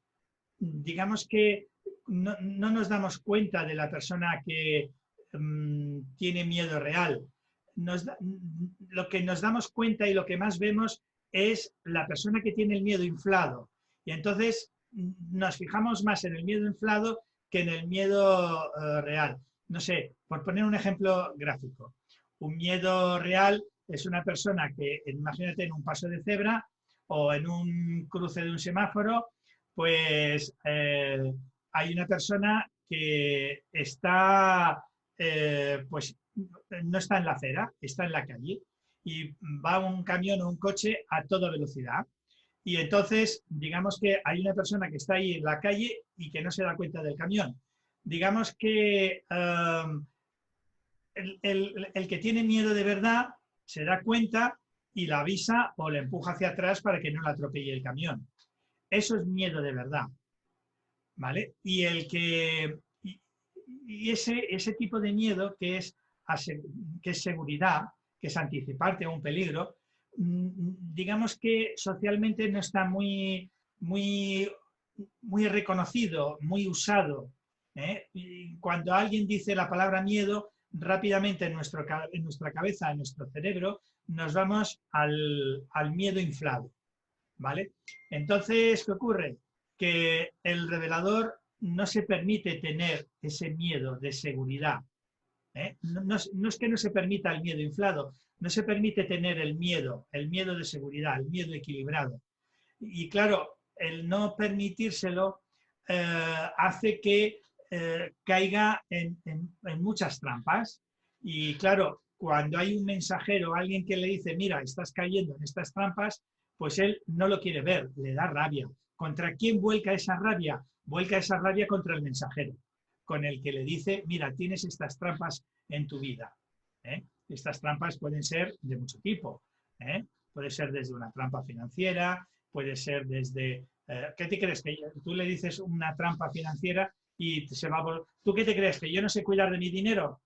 Digamos que no nos damos cuenta de la persona que tiene miedo real. Lo que nos damos cuenta y lo que más vemos es la persona que tiene el miedo inflado. Y entonces nos fijamos más en el miedo inflado que en el miedo real. No sé, por poner un ejemplo gráfico. Un miedo real es una persona que, imagínate, en un paso de cebra o en un cruce de un semáforo, pues hay una persona que está, pues no está en la acera, está en la calle. y va un camión o un coche a toda velocidad. Y entonces, digamos que hay una persona que está ahí en la calle y que no se da cuenta del camión. Digamos que el que tiene miedo de verdad se da cuenta y la avisa o le empuja hacia atrás para que no le atropelle el camión. Eso es miedo de verdad, ¿vale? Y ese tipo de miedo que es seguridad, que es anticiparte a un peligro, digamos que socialmente no está muy reconocido, muy usado, ¿eh? Y cuando alguien dice la palabra miedo, rápidamente en nuestra cabeza, en nuestro cerebro, nos vamos al miedo inflado, ¿vale? Entonces, ¿qué ocurre? Que el revelador no se permite tener ese miedo de seguridad, ¿eh? No es que no se permita el miedo inflado, no se permite tener el miedo de seguridad, el miedo equilibrado. Y claro, el no permitírselo hace que caiga en muchas trampas. Y claro, cuando hay un mensajero, alguien que le dice, mira, estás cayendo en estas trampas, pues él no lo quiere ver, le da rabia. ¿Contra quién vuelca esa rabia? Vuelca esa rabia contra el mensajero, con el que le dice, mira, tienes estas trampas en tu vida, ¿eh? Estas trampas pueden ser de mucho tipo, ¿eh? Puede ser desde una trampa financiera, puede ser desde... ¿qué te crees? Que tú le dices una trampa financiera y se va a... ¿Tú qué te crees? ¿Que yo no sé cuidar de mi dinero?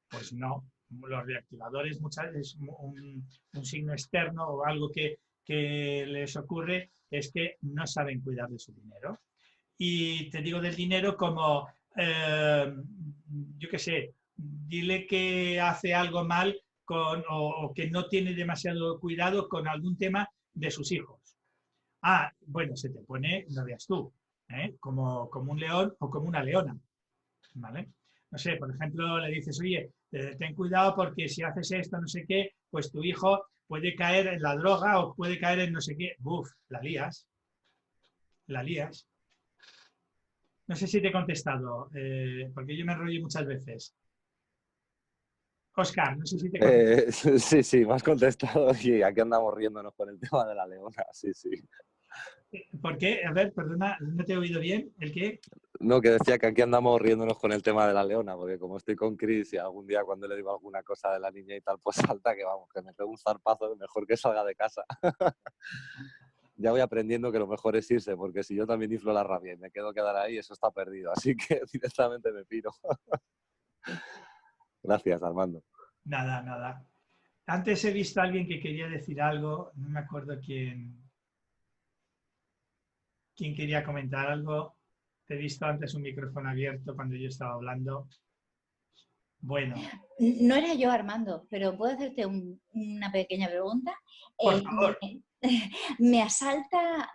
Pues no. Los reactivadores muchas veces un signo externo o algo que les ocurre es que no saben cuidar de su dinero. Y te digo del dinero como, yo qué sé, dile que hace algo mal o que no tiene demasiado cuidado con algún tema de sus hijos. Ah, bueno, se te pone, no veas tú, ¿eh? Como un león o como una leona, ¿vale? No sé, por ejemplo, le dices, oye, ten cuidado porque si haces esto, no sé qué, pues tu hijo puede caer en la droga o puede caer en no sé qué. Buf, la lías. La lías. No sé si te he contestado, porque yo me enrollo muchas veces. Óscar, no sé si te he contestado. Sí, me has contestado y aquí andamos riéndonos con el tema de la leona, sí. ¿Por qué? A ver, perdona, ¿no te he oído bien? ¿El qué? No, que decía que aquí andamos riéndonos con el tema de la leona, porque como estoy con Chris y algún día cuando le digo alguna cosa de la niña y tal, pues salta que vamos, que me pego un zarpazo, mejor que salga de casa. Ya voy aprendiendo que lo mejor es irse, porque si yo también inflo la rabia y me quedo quedar ahí, eso está perdido. Así que directamente me piro. Gracias, Armando. Nada. Antes he visto a alguien que quería decir algo, no me acuerdo quién quería comentar algo. He visto antes un micrófono abierto cuando yo estaba hablando. Bueno. No era yo, Armando, pero ¿puedo hacerte una pequeña pregunta? Por favor. Me asalta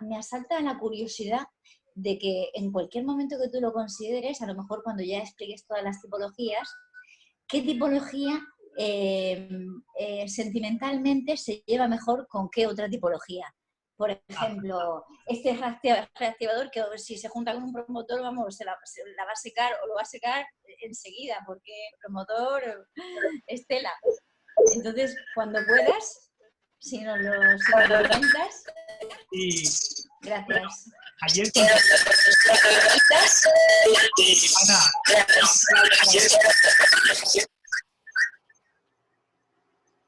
la curiosidad de que en cualquier momento que tú lo consideres, a lo mejor cuando ya expliques todas las tipologías, ¿qué tipología sentimentalmente se lleva mejor con qué otra tipología? Por ejemplo, este reactivador que si se junta con un promotor, vamos, la va a secar o lo va a secar enseguida, porque el promotor es tela. Entonces, cuando puedas, si nos lo comentas. Y, gracias. Ayer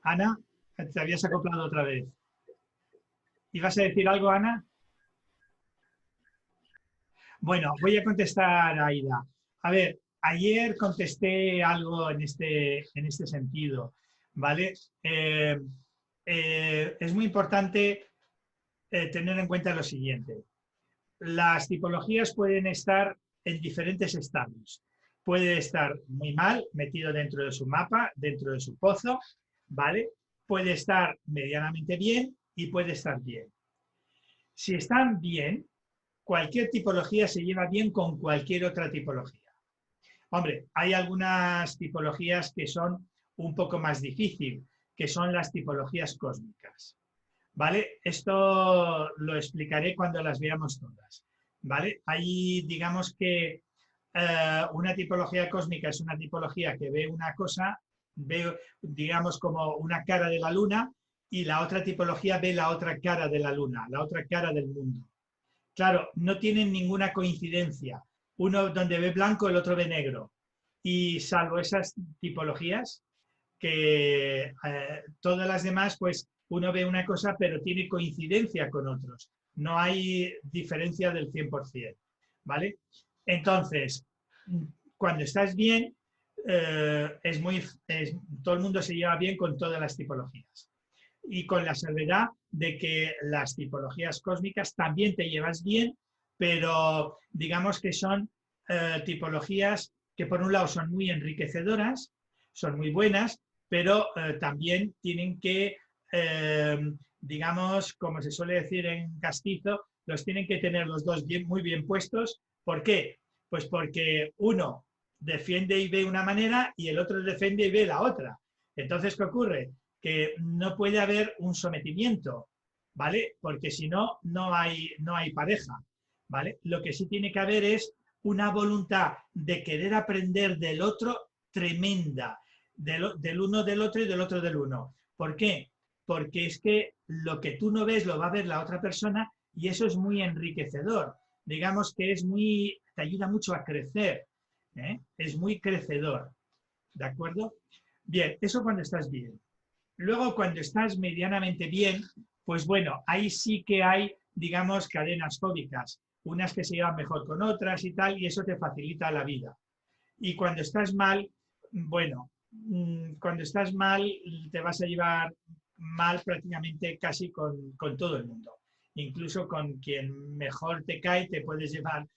Ana, te habías acoplado otra vez. ¿Ibas a decir algo, Ana? Bueno, voy a contestar a Aida. A ver, ayer contesté algo en este sentido, ¿vale? Es muy importante tener en cuenta lo siguiente. Las tipologías pueden estar en diferentes estados. Puede estar muy mal, metido dentro de su mapa, dentro de su pozo, ¿vale? Puede estar medianamente bien y puede estar bien. Si están bien, cualquier tipología se lleva bien con cualquier otra tipología. Hombre, hay algunas tipologías que son un poco más difíciles, que son las tipologías cósmicas, ¿vale? Esto lo explicaré cuando las veamos todas, ¿vale? Ahí digamos que una tipología cósmica es una tipología que ve una cosa ve, digamos, como una cara de la luna y la otra tipología ve la otra cara de la luna, la otra cara del mundo. Claro, no tienen ninguna coincidencia. Uno donde ve blanco, el otro ve negro. Y salvo esas tipologías, que todas las demás, pues uno ve una cosa, pero tiene coincidencia con otros. No hay diferencia del 100%, ¿vale? Entonces, cuando estás bien, todo el mundo se lleva bien con todas las tipologías. Y con la salvedad de que las tipologías cósmicas también te llevas bien, pero digamos que son tipologías que por un lado son muy enriquecedoras, son muy buenas, pero también tienen que, digamos, como se suele decir en castizo, los tienen que tener los dos bien, muy bien puestos. ¿Por qué? Pues porque uno defiende y ve una manera y el otro defiende y ve la otra. Entonces, ¿qué ocurre? Que no puede haber un sometimiento, ¿vale? Porque si no, no hay pareja, ¿vale? Lo que sí tiene que haber es una voluntad de querer aprender del otro tremenda, del uno del otro y del otro del uno. ¿Por qué? Porque es que lo que tú no ves lo va a ver la otra persona y eso es muy enriquecedor. Digamos que te ayuda mucho a crecer, ¿eh? Es muy crecedor, ¿de acuerdo? Bien, eso cuando estás bien. Luego, cuando estás medianamente bien, pues bueno, ahí sí que hay, digamos, cadenas fóbicas, unas que se llevan mejor con otras y tal, y eso te facilita la vida. Y cuando estás mal, bueno, cuando estás mal te vas a llevar mal prácticamente casi con todo el mundo. Incluso con quien mejor te cae te puedes llevar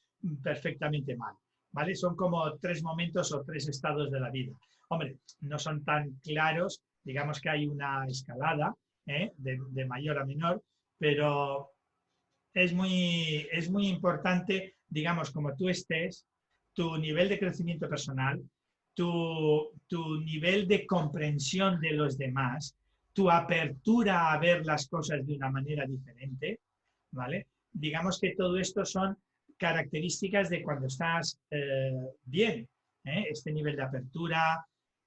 perfectamente mal, ¿vale? Son como 3 momentos o 3 estados de la vida. Hombre, no son tan claros, digamos que hay una escalada, de mayor a menor, pero es muy importante, digamos, como tú estés, tu nivel de crecimiento personal, tu nivel de comprensión de los demás, tu apertura a ver las cosas de una manera diferente, ¿vale? Digamos que todo esto son características de cuando estás bien, este nivel de apertura,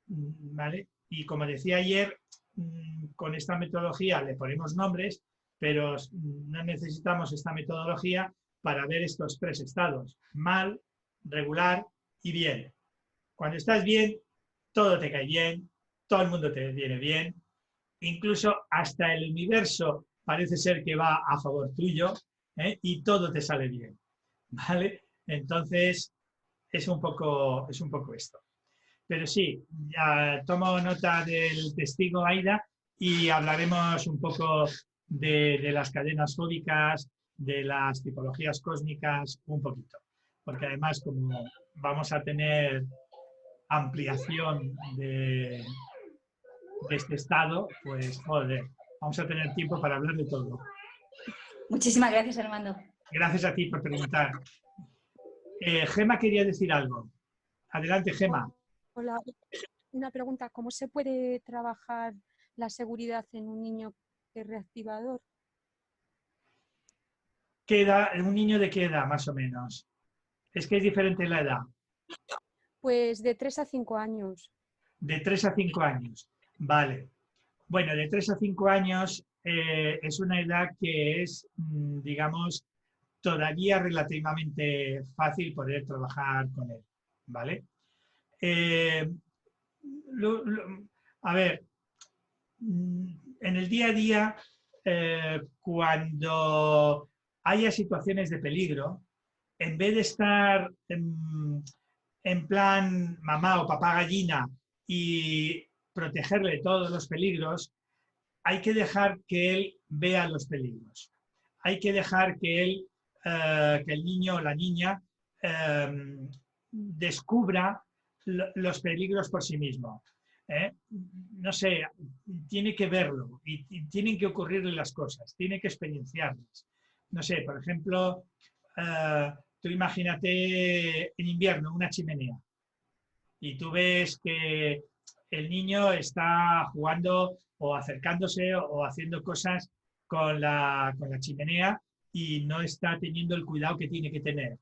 ¿vale? Y como decía ayer, con esta metodología le ponemos nombres, pero no necesitamos esta metodología para ver estos 3 estados: mal, regular y bien. Cuando estás bien, todo te cae bien, todo el mundo te viene bien, incluso hasta el universo parece ser que va a favor tuyo, y todo te sale bien, ¿vale? Entonces, es un poco esto. Pero sí, ya tomo nota del testigo Aida y hablaremos un poco de las cadenas fóbicas, de las tipologías cósmicas, un poquito. Porque además, como vamos a tener ampliación de este estado, pues, joder, vamos a tener tiempo para hablar de todo. Muchísimas gracias, Armando. Gracias a ti por preguntar. Gema quería decir algo. Adelante, Gema. Hola, una pregunta. ¿Cómo se puede trabajar la seguridad en un niño que es reactivador? ¿Qué edad, un niño de qué edad, más o menos? Es que es diferente la edad. Pues de 3 a 5 años. De 3 a 5 años. Vale. Bueno, de 3 a 5 años es una edad que es, digamos, todavía relativamente fácil poder trabajar con él, ¿vale? A ver, en el día a día, cuando haya situaciones de peligro, en vez de estar en plan mamá o papá gallina y protegerle de todos los peligros, hay que dejar que él vea los peligros. Hay que dejar que el niño o la niña descubra los peligros por sí mismo. No sé, tiene que verlo y tienen que ocurrirle las cosas, tiene que experienciarlas. No sé, por ejemplo, tú imagínate en invierno una chimenea y tú ves que el niño está jugando o acercándose o haciendo cosas con la chimenea y no está teniendo el cuidado que tiene que tener.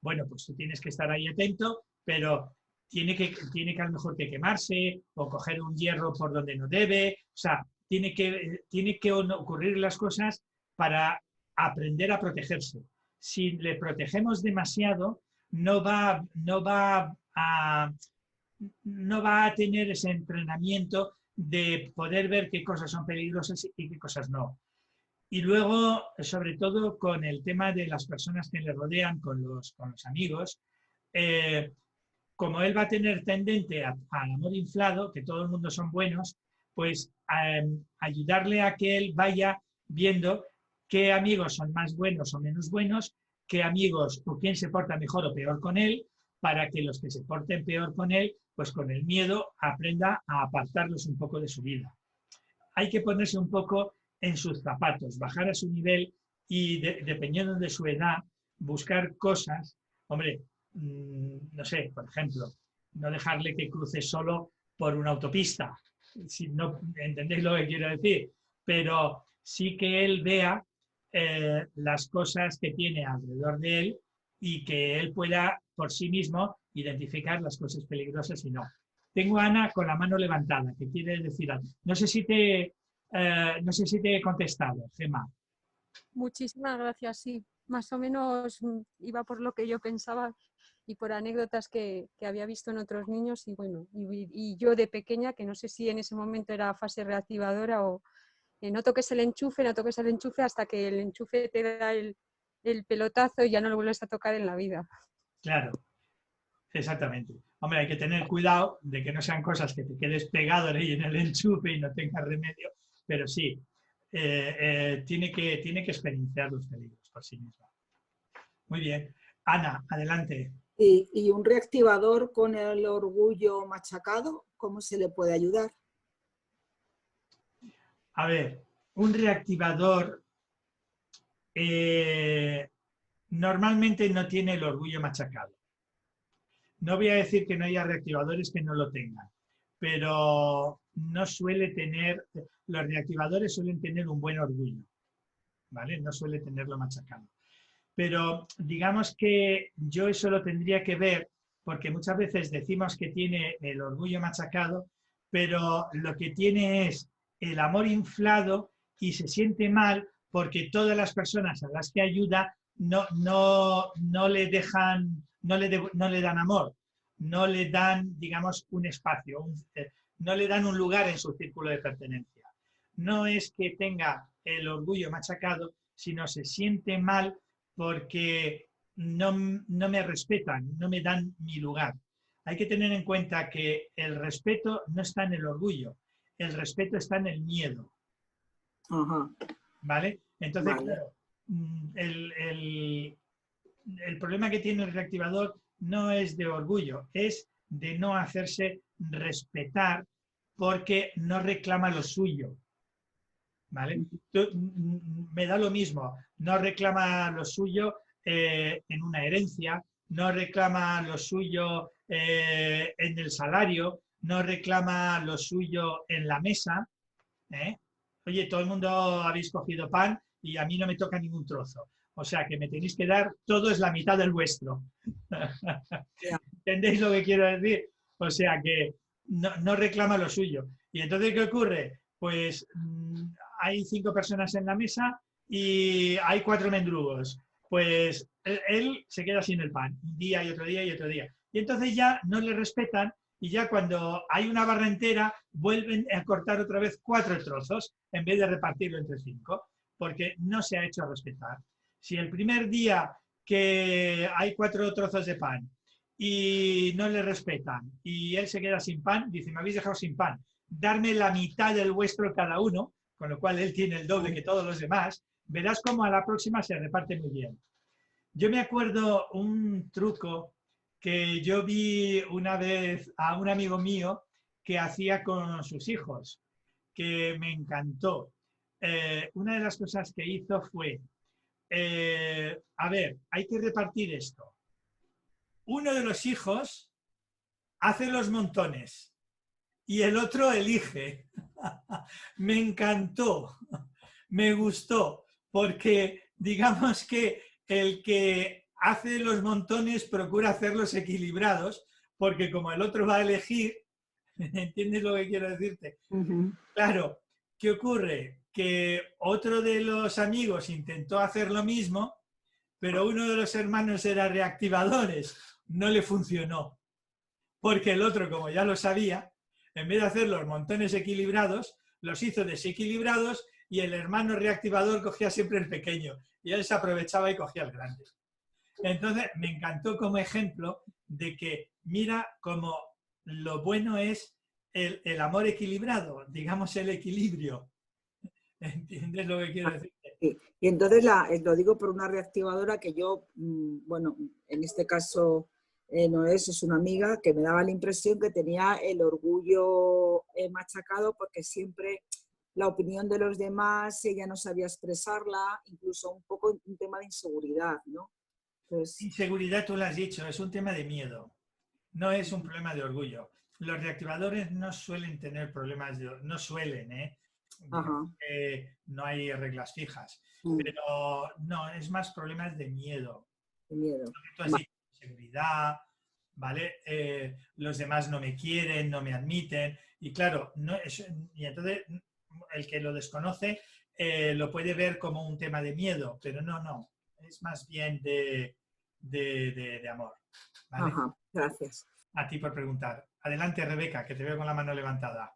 Bueno, pues tú tienes que estar ahí atento, pero tiene que a lo mejor que quemarse o coger un hierro por donde no debe. O sea, tiene que ocurrir las cosas para aprender a protegerse. Si le protegemos demasiado, no va a tener ese entrenamiento de poder ver qué cosas son peligrosas y qué cosas no. Y luego, sobre todo, con el tema de las personas que le rodean, con los amigos, como él va a tener tendente al amor inflado, que todo el mundo son buenos, pues ayudarle a que él vaya viendo qué amigos son más buenos o menos buenos, qué amigos o quién se porta mejor o peor con él, para que los que se porten peor con él, pues con el miedo aprenda a apartarlos un poco de su vida. Hay que ponerse un poco en sus zapatos, bajar a su nivel y, dependiendo de su edad, buscar cosas. Hombre, no sé, por ejemplo, no dejarle que cruce solo por una autopista, si no entendéis lo que quiero decir, pero sí que él vea las cosas que tiene alrededor de él y que él pueda por sí mismo identificar las cosas peligrosas y no. Tengo a Ana con la mano levantada, que quiere decir algo. No sé si te he contestado, Gemma. Muchísimas gracias, sí. Más o menos iba por lo que yo pensaba y por anécdotas que había visto en otros niños y bueno, y yo de pequeña, que no sé si en ese momento era fase reactivadora o no toques el enchufe hasta que el enchufe te da el pelotazo y ya no lo vuelves a tocar en la vida. Claro, exactamente. Hombre, hay que tener cuidado de que no sean cosas que te quedes pegado ahí en el enchufe y no tengas remedio, pero sí, tiene que experienciar los peligros por sí misma. Muy bien. Ana, adelante. Y un reactivador con el orgullo machacado, ¿cómo se le puede ayudar? A ver, un reactivador normalmente no tiene el orgullo machacado. No voy a decir que no haya reactivadores que no lo tengan, pero no suele tener, los reactivadores suelen tener un buen orgullo, ¿vale? No suele tenerlo machacado. Pero digamos que yo eso lo tendría que ver, porque muchas veces decimos que tiene el orgullo machacado, pero lo que tiene es el amor inflado y se siente mal porque todas las personas a las que ayuda no le dan amor, no le dan, digamos, un espacio, no le dan un lugar en su círculo de pertenencia. No es que tenga el orgullo machacado, sino se siente mal porque no me respetan, no me dan mi lugar. Hay que tener en cuenta que el respeto no está en el orgullo, el respeto está en el miedo. Ajá. ¿Vale? Entonces, Vale. claro, el problema que tiene el reactivador no es de orgullo, es de no hacerse respetar porque no reclama lo suyo. ¿Vale? Me da lo mismo, no reclama lo suyo en una herencia, no reclama lo suyo en el salario, no reclama lo suyo en la mesa. Oye, todo el mundo habéis cogido pan y a mí no me toca ningún trozo. O sea, que me tenéis que dar, todo es la mitad del vuestro. ¿Entendéis lo que quiero decir? O sea, que no reclama lo suyo. ¿Y entonces qué ocurre? Pues hay 5 personas en la mesa y hay 4 mendrugos. Pues él se queda sin el pan, un día y otro día y otro día. Y entonces ya no le respetan y ya cuando hay una barra entera vuelven a cortar otra vez 4 trozos en vez de repartirlo entre 5, porque no se ha hecho respetar. Si el primer día que hay 4 trozos de pan y no le respetan y él se queda sin pan, dice, me habéis dejado sin pan, darme la mitad del vuestro cada uno, con lo cual él tiene el doble que todos los demás, verás cómo a la próxima se reparte muy bien. Yo me acuerdo un truco que yo vi una vez a un amigo mío que hacía con sus hijos, que me encantó. Una de las cosas que hizo fue, a ver, hay que repartir esto. Uno de los hijos hace los montones y el otro elige. Me encantó, me gustó, porque digamos que el que hace los montones procura hacerlos equilibrados porque como el otro va a elegir, ¿entiendes lo que quiero decirte? Claro, ¿qué ocurre? Que otro de los amigos intentó hacer lo mismo, pero uno de los hermanos era reactivadores, no le funcionó, porque el otro, como ya lo sabía, en vez de hacer los montones equilibrados, los hizo desequilibrados y el hermano reactivador cogía siempre el pequeño y él se aprovechaba y cogía el grande. Entonces, me encantó como ejemplo de que mira cómo lo bueno es el amor equilibrado, digamos el equilibrio. ¿Entiendes lo que quiero decir? Sí. Y entonces lo digo por una reactivadora que yo, bueno, en este caso no es una amiga que me daba la impresión que tenía el orgullo machacado porque siempre la opinión de los demás ella no sabía expresarla, incluso un poco un tema de inseguridad, ¿no? Entonces, Inseguridad, tú lo has dicho, es un tema de miedo, no es un problema de orgullo. Los reactivadores no suelen tener problemas, no suelen, no hay reglas fijas, pero no, es más problemas de miedo. De miedo. Lo que tú has dicho, seguridad, ¿vale? Los demás no me quieren, no me admiten, y claro, y entonces el que lo desconoce lo puede ver como un tema de miedo, pero no, es más bien de amor. ¿Vale? Ajá, gracias. A ti por preguntar. Adelante, Rebeca, que te veo con la mano levantada.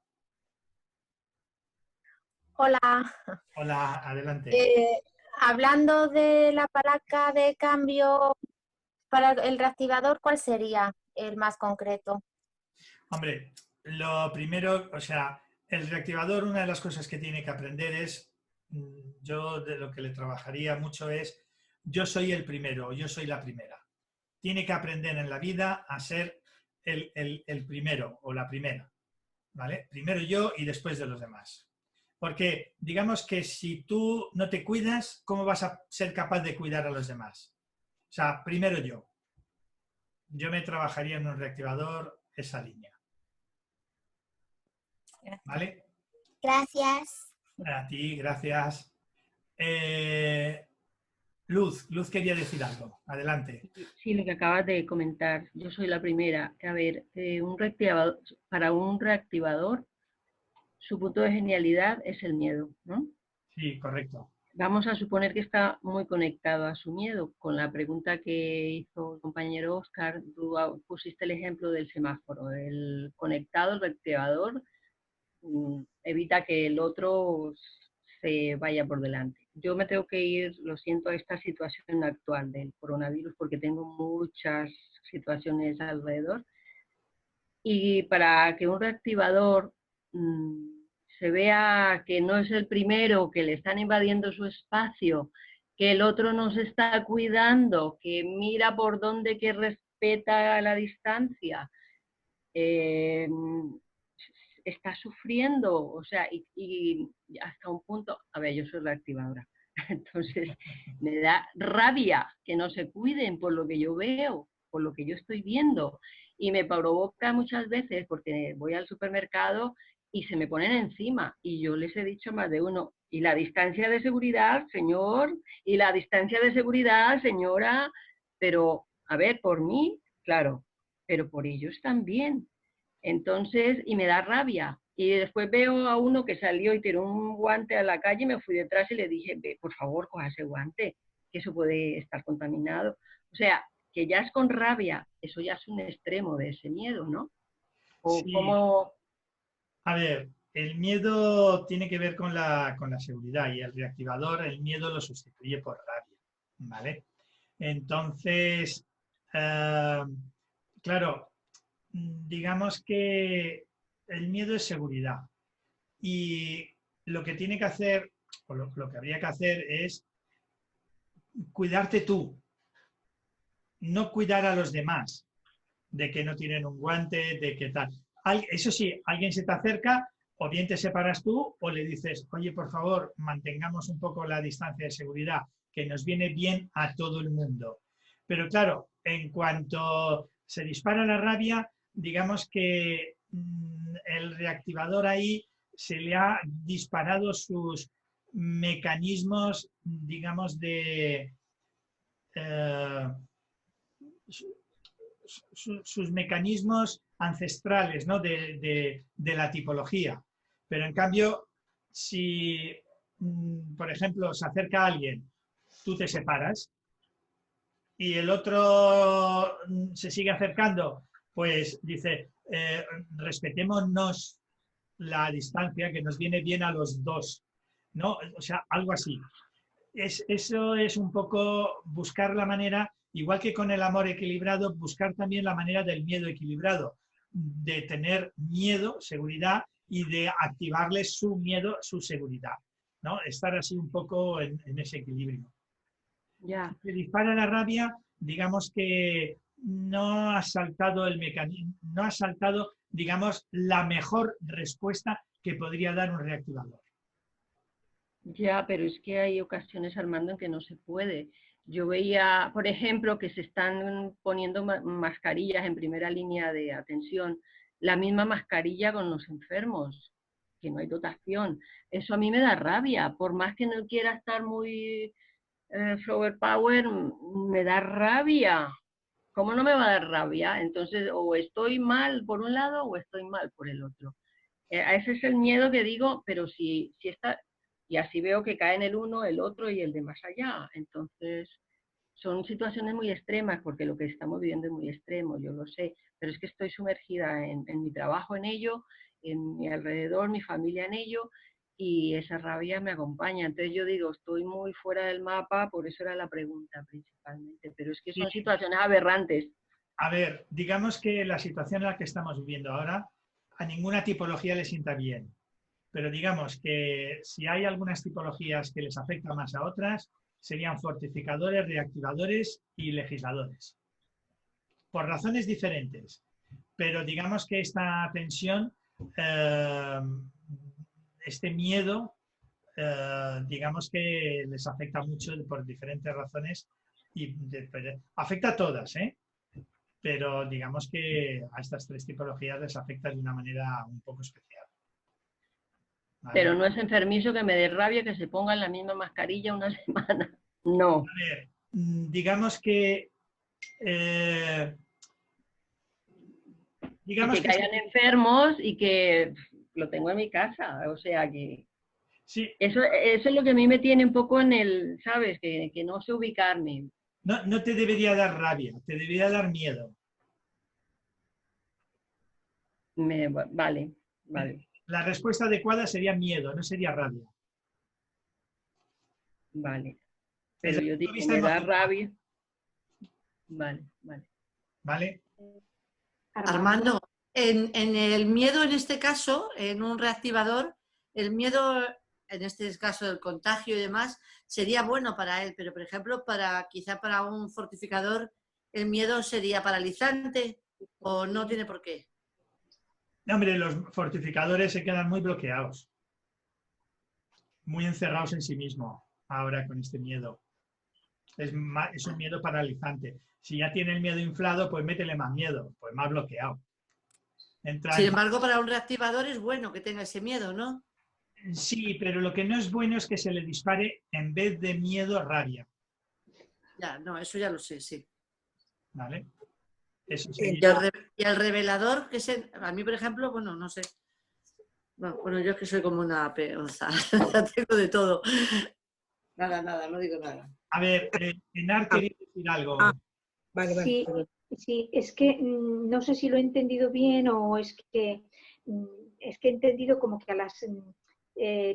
Hola. Hola, adelante. Hablando de la palanca de cambio para el reactivador, ¿cuál sería el más concreto? Hombre, lo primero, o sea, el reactivador, una de las cosas que tiene que aprender es, yo de lo que le trabajaría mucho es, yo soy el primero, yo soy la primera. Tiene que aprender en la vida a ser el primero o la primera, ¿vale? Primero yo y después de los demás. Porque digamos que si tú no te cuidas, ¿cómo vas a ser capaz de cuidar a los demás? O sea, primero yo. Yo me trabajaría en un reactivador esa línea. ¿Vale? Gracias. A ti, gracias. Luz quería decir algo. Adelante. Sí, lo que acabas de comentar. Yo soy la primera. A ver, para un reactivador, su punto de genialidad es el miedo, ¿no? Sí, correcto. Vamos a suponer que está muy conectado a su miedo. Con la pregunta que hizo el compañero Oscar, tú pusiste el ejemplo del semáforo. El conectado, el reactivador, evita que el otro se vaya por delante. Yo me tengo que ir, lo siento, a esta situación actual del coronavirus porque tengo muchas situaciones alrededor. Y para que un reactivador se vea que no es el primero, que le están invadiendo su espacio, que el otro no se está cuidando, que mira por dónde, que respeta la distancia, está sufriendo, o sea, y hasta un punto, a ver, yo soy reactivadora, entonces me da rabia que no se cuiden por lo que yo veo, por lo que yo estoy viendo, y me provoca muchas veces porque voy al supermercado y se me ponen encima, y yo les he dicho más de uno, y la distancia de seguridad, señor, y la distancia de seguridad, señora, pero, a ver, por mí, claro, pero por ellos también. Entonces, y me da rabia. Y después veo a uno que salió y tiró un guante a la calle y me fui detrás y le dije, por favor, coja ese guante, que eso puede estar contaminado. O sea, que ya es con rabia, eso ya es un extremo de ese miedo, ¿no? O sí. como... A ver, el miedo tiene que ver con la seguridad y el reactivador, el miedo lo sustituye por rabia, ¿vale? Entonces, claro, digamos que el miedo es seguridad y lo que tiene que hacer, o lo que habría que hacer es cuidarte tú, no cuidar a los demás, de que no tienen un guante, de que tal. Eso sí, alguien se te acerca, o bien te separas tú o le dices, oye, por favor, mantengamos un poco la distancia de seguridad, que nos viene bien a todo el mundo. Pero claro, en cuanto se dispara la rabia, digamos que el reactivador ahí se le ha disparado sus mecanismos, digamos, de... sus mecanismos ancestrales, ¿no? de la tipología. Pero en cambio, si, por ejemplo, se acerca a alguien, tú te separas y el otro se sigue acercando, pues dice, respetémonos la distancia que nos viene bien a los dos, ¿no? O sea, algo así. Eso es un poco buscar la manera, igual que con el amor equilibrado, buscar también la manera del miedo equilibrado, de tener miedo, seguridad, y de activarles su miedo, su seguridad, ¿no? Estar así un poco en ese equilibrio. Ya. Si te dispara la rabia, digamos que no has saltado el mecanismo, no has saltado, digamos, la mejor respuesta que podría dar un reactivador. Ya, pero es que hay ocasiones, Armando, en que no se puede. Yo veía, por ejemplo, que se están poniendo mascarillas en primera línea de atención, la misma mascarilla con los enfermos, que no hay dotación. Eso a mí me da rabia, por más que no quiera estar muy flower power, me da rabia. ¿Cómo no me va a dar rabia? Entonces, o estoy mal por un lado o estoy mal por el otro. Ese es el miedo que digo, pero si está, y así veo que cae en el uno, el otro y el de más allá. Entonces, son situaciones muy extremas, porque lo que estamos viviendo es muy extremo, yo lo sé, pero es que estoy sumergida en mi trabajo en ello, en mi alrededor, mi familia en ello, y esa rabia me acompaña. Entonces yo digo, estoy muy fuera del mapa, por eso era la pregunta principalmente, pero es que son situaciones aberrantes. A ver, digamos que la situación en la que estamos viviendo ahora, a ninguna tipología le sienta bien. Pero digamos que si hay algunas tipologías que les afectan más a otras, serían fortificadores, reactivadores y legisladores. Por razones diferentes. Pero digamos que esta tensión, este miedo, digamos que les afecta mucho por diferentes razones y afecta a todas, pero digamos que a estas tres tipologías les afecta de una manera un poco especial. ¿Vale? Pero no es enfermizo que me dé rabia que se pongan la misma mascarilla una semana. No. A ver, digamos que... digamos y que caigan enfermos y que lo tengo en mi casa, o sea que... Sí. Eso es lo que a mí me tiene un poco en el, ¿sabes? Que no sé ubicarme. No te debería dar rabia, te debería dar miedo. Vale. La respuesta adecuada sería miedo, no sería rabia. Vale. Pero yo digo que me da rabia. Vale. ¿Vale? Armando, en el miedo en este caso, en un reactivador, el miedo, en este caso del contagio y demás, sería bueno para él, pero por ejemplo, quizá para un fortificador, el miedo sería paralizante o no tiene por qué. No, hombre, los fortificadores se quedan muy bloqueados, muy encerrados en sí mismos ahora con este miedo. Es un miedo paralizante. Si ya tiene el miedo inflado, pues métele más miedo, pues más bloqueado. Sin embargo, para un reactivador es bueno que tenga ese miedo, ¿no? Sí, pero lo que no es bueno es que se le dispare en vez de miedo, rabia. Ya, no, eso ya lo sé, sí. ¿Vale? Eso sería... Y el revelador, que a mí, por ejemplo, bueno, no sé. Bueno, yo es que soy como una peonza, tengo de todo. Nada, no digo nada. A ver, Enar quería decir algo. Vale. Sí, es que no sé si lo he entendido bien o es que he entendido como que a las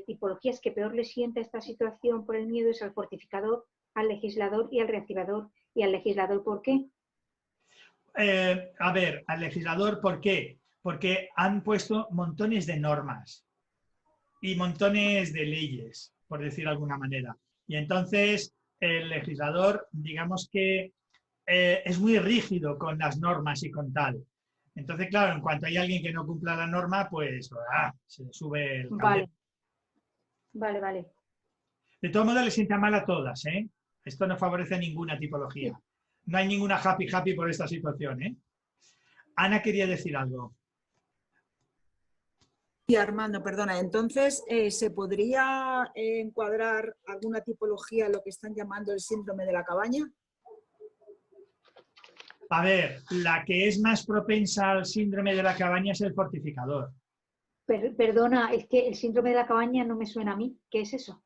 tipologías que peor le sienta esta situación por el miedo es al fortificador, al legislador y al reactivador. ¿Y al legislador por qué? A ver, al legislador, ¿por qué? Porque han puesto montones de normas y montones de leyes, por decir de alguna manera. Y entonces el legislador, digamos que es muy rígido con las normas y con tal. Entonces, claro, en cuanto hay alguien que no cumpla la norma, pues se le sube el cambio. Vale. De todo modo, le sienta mal a todas, ¿eh? Esto no favorece a ninguna tipología. No hay ninguna happy por esta situación, ¿eh? Ana quería decir algo. Sí, Armando, perdona. Entonces, ¿se podría encuadrar alguna tipología, lo que están llamando el síndrome de la cabaña? A ver, la que es más propensa al síndrome de la cabaña es el fortificador. Perdona, es que el síndrome de la cabaña no me suena a mí. ¿Qué es eso?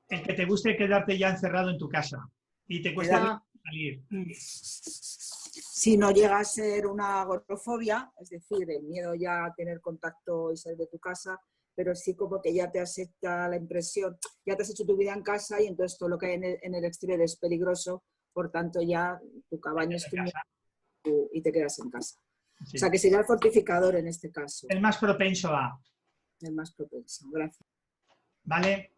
El que te guste quedarte ya encerrado en tu casa y te cuesta salir. Si no llega a ser una agorafobia, es decir, el miedo ya a tener contacto y salir de tu casa, pero sí como que ya te acepta la impresión, ya te has hecho tu vida en casa y entonces todo lo que hay en el exterior es peligroso, por tanto ya tu cabaña es tu mundo y te quedas en casa. Sí. O sea que sería el fortificador en este caso. El más propenso a. El más propenso, gracias. ¿Vale?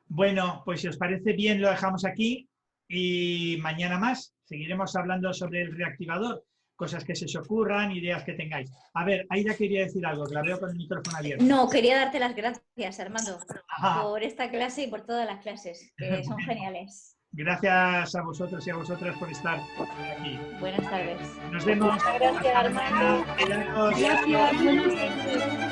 Bueno, pues si os parece bien lo dejamos aquí y mañana más seguiremos hablando sobre el reactivador, cosas que se os ocurran, ideas que tengáis. A ver, Aida quería decir algo, que la veo con el micrófono abierto. No, quería darte las gracias, Armando, Ajá. por esta clase y por todas las clases, que son geniales. Gracias a vosotros y a vosotras por estar aquí. Buenas tardes. Nos vemos. Muchas gracias, Hasta mañana. Armando. Cuidaos. Gracias.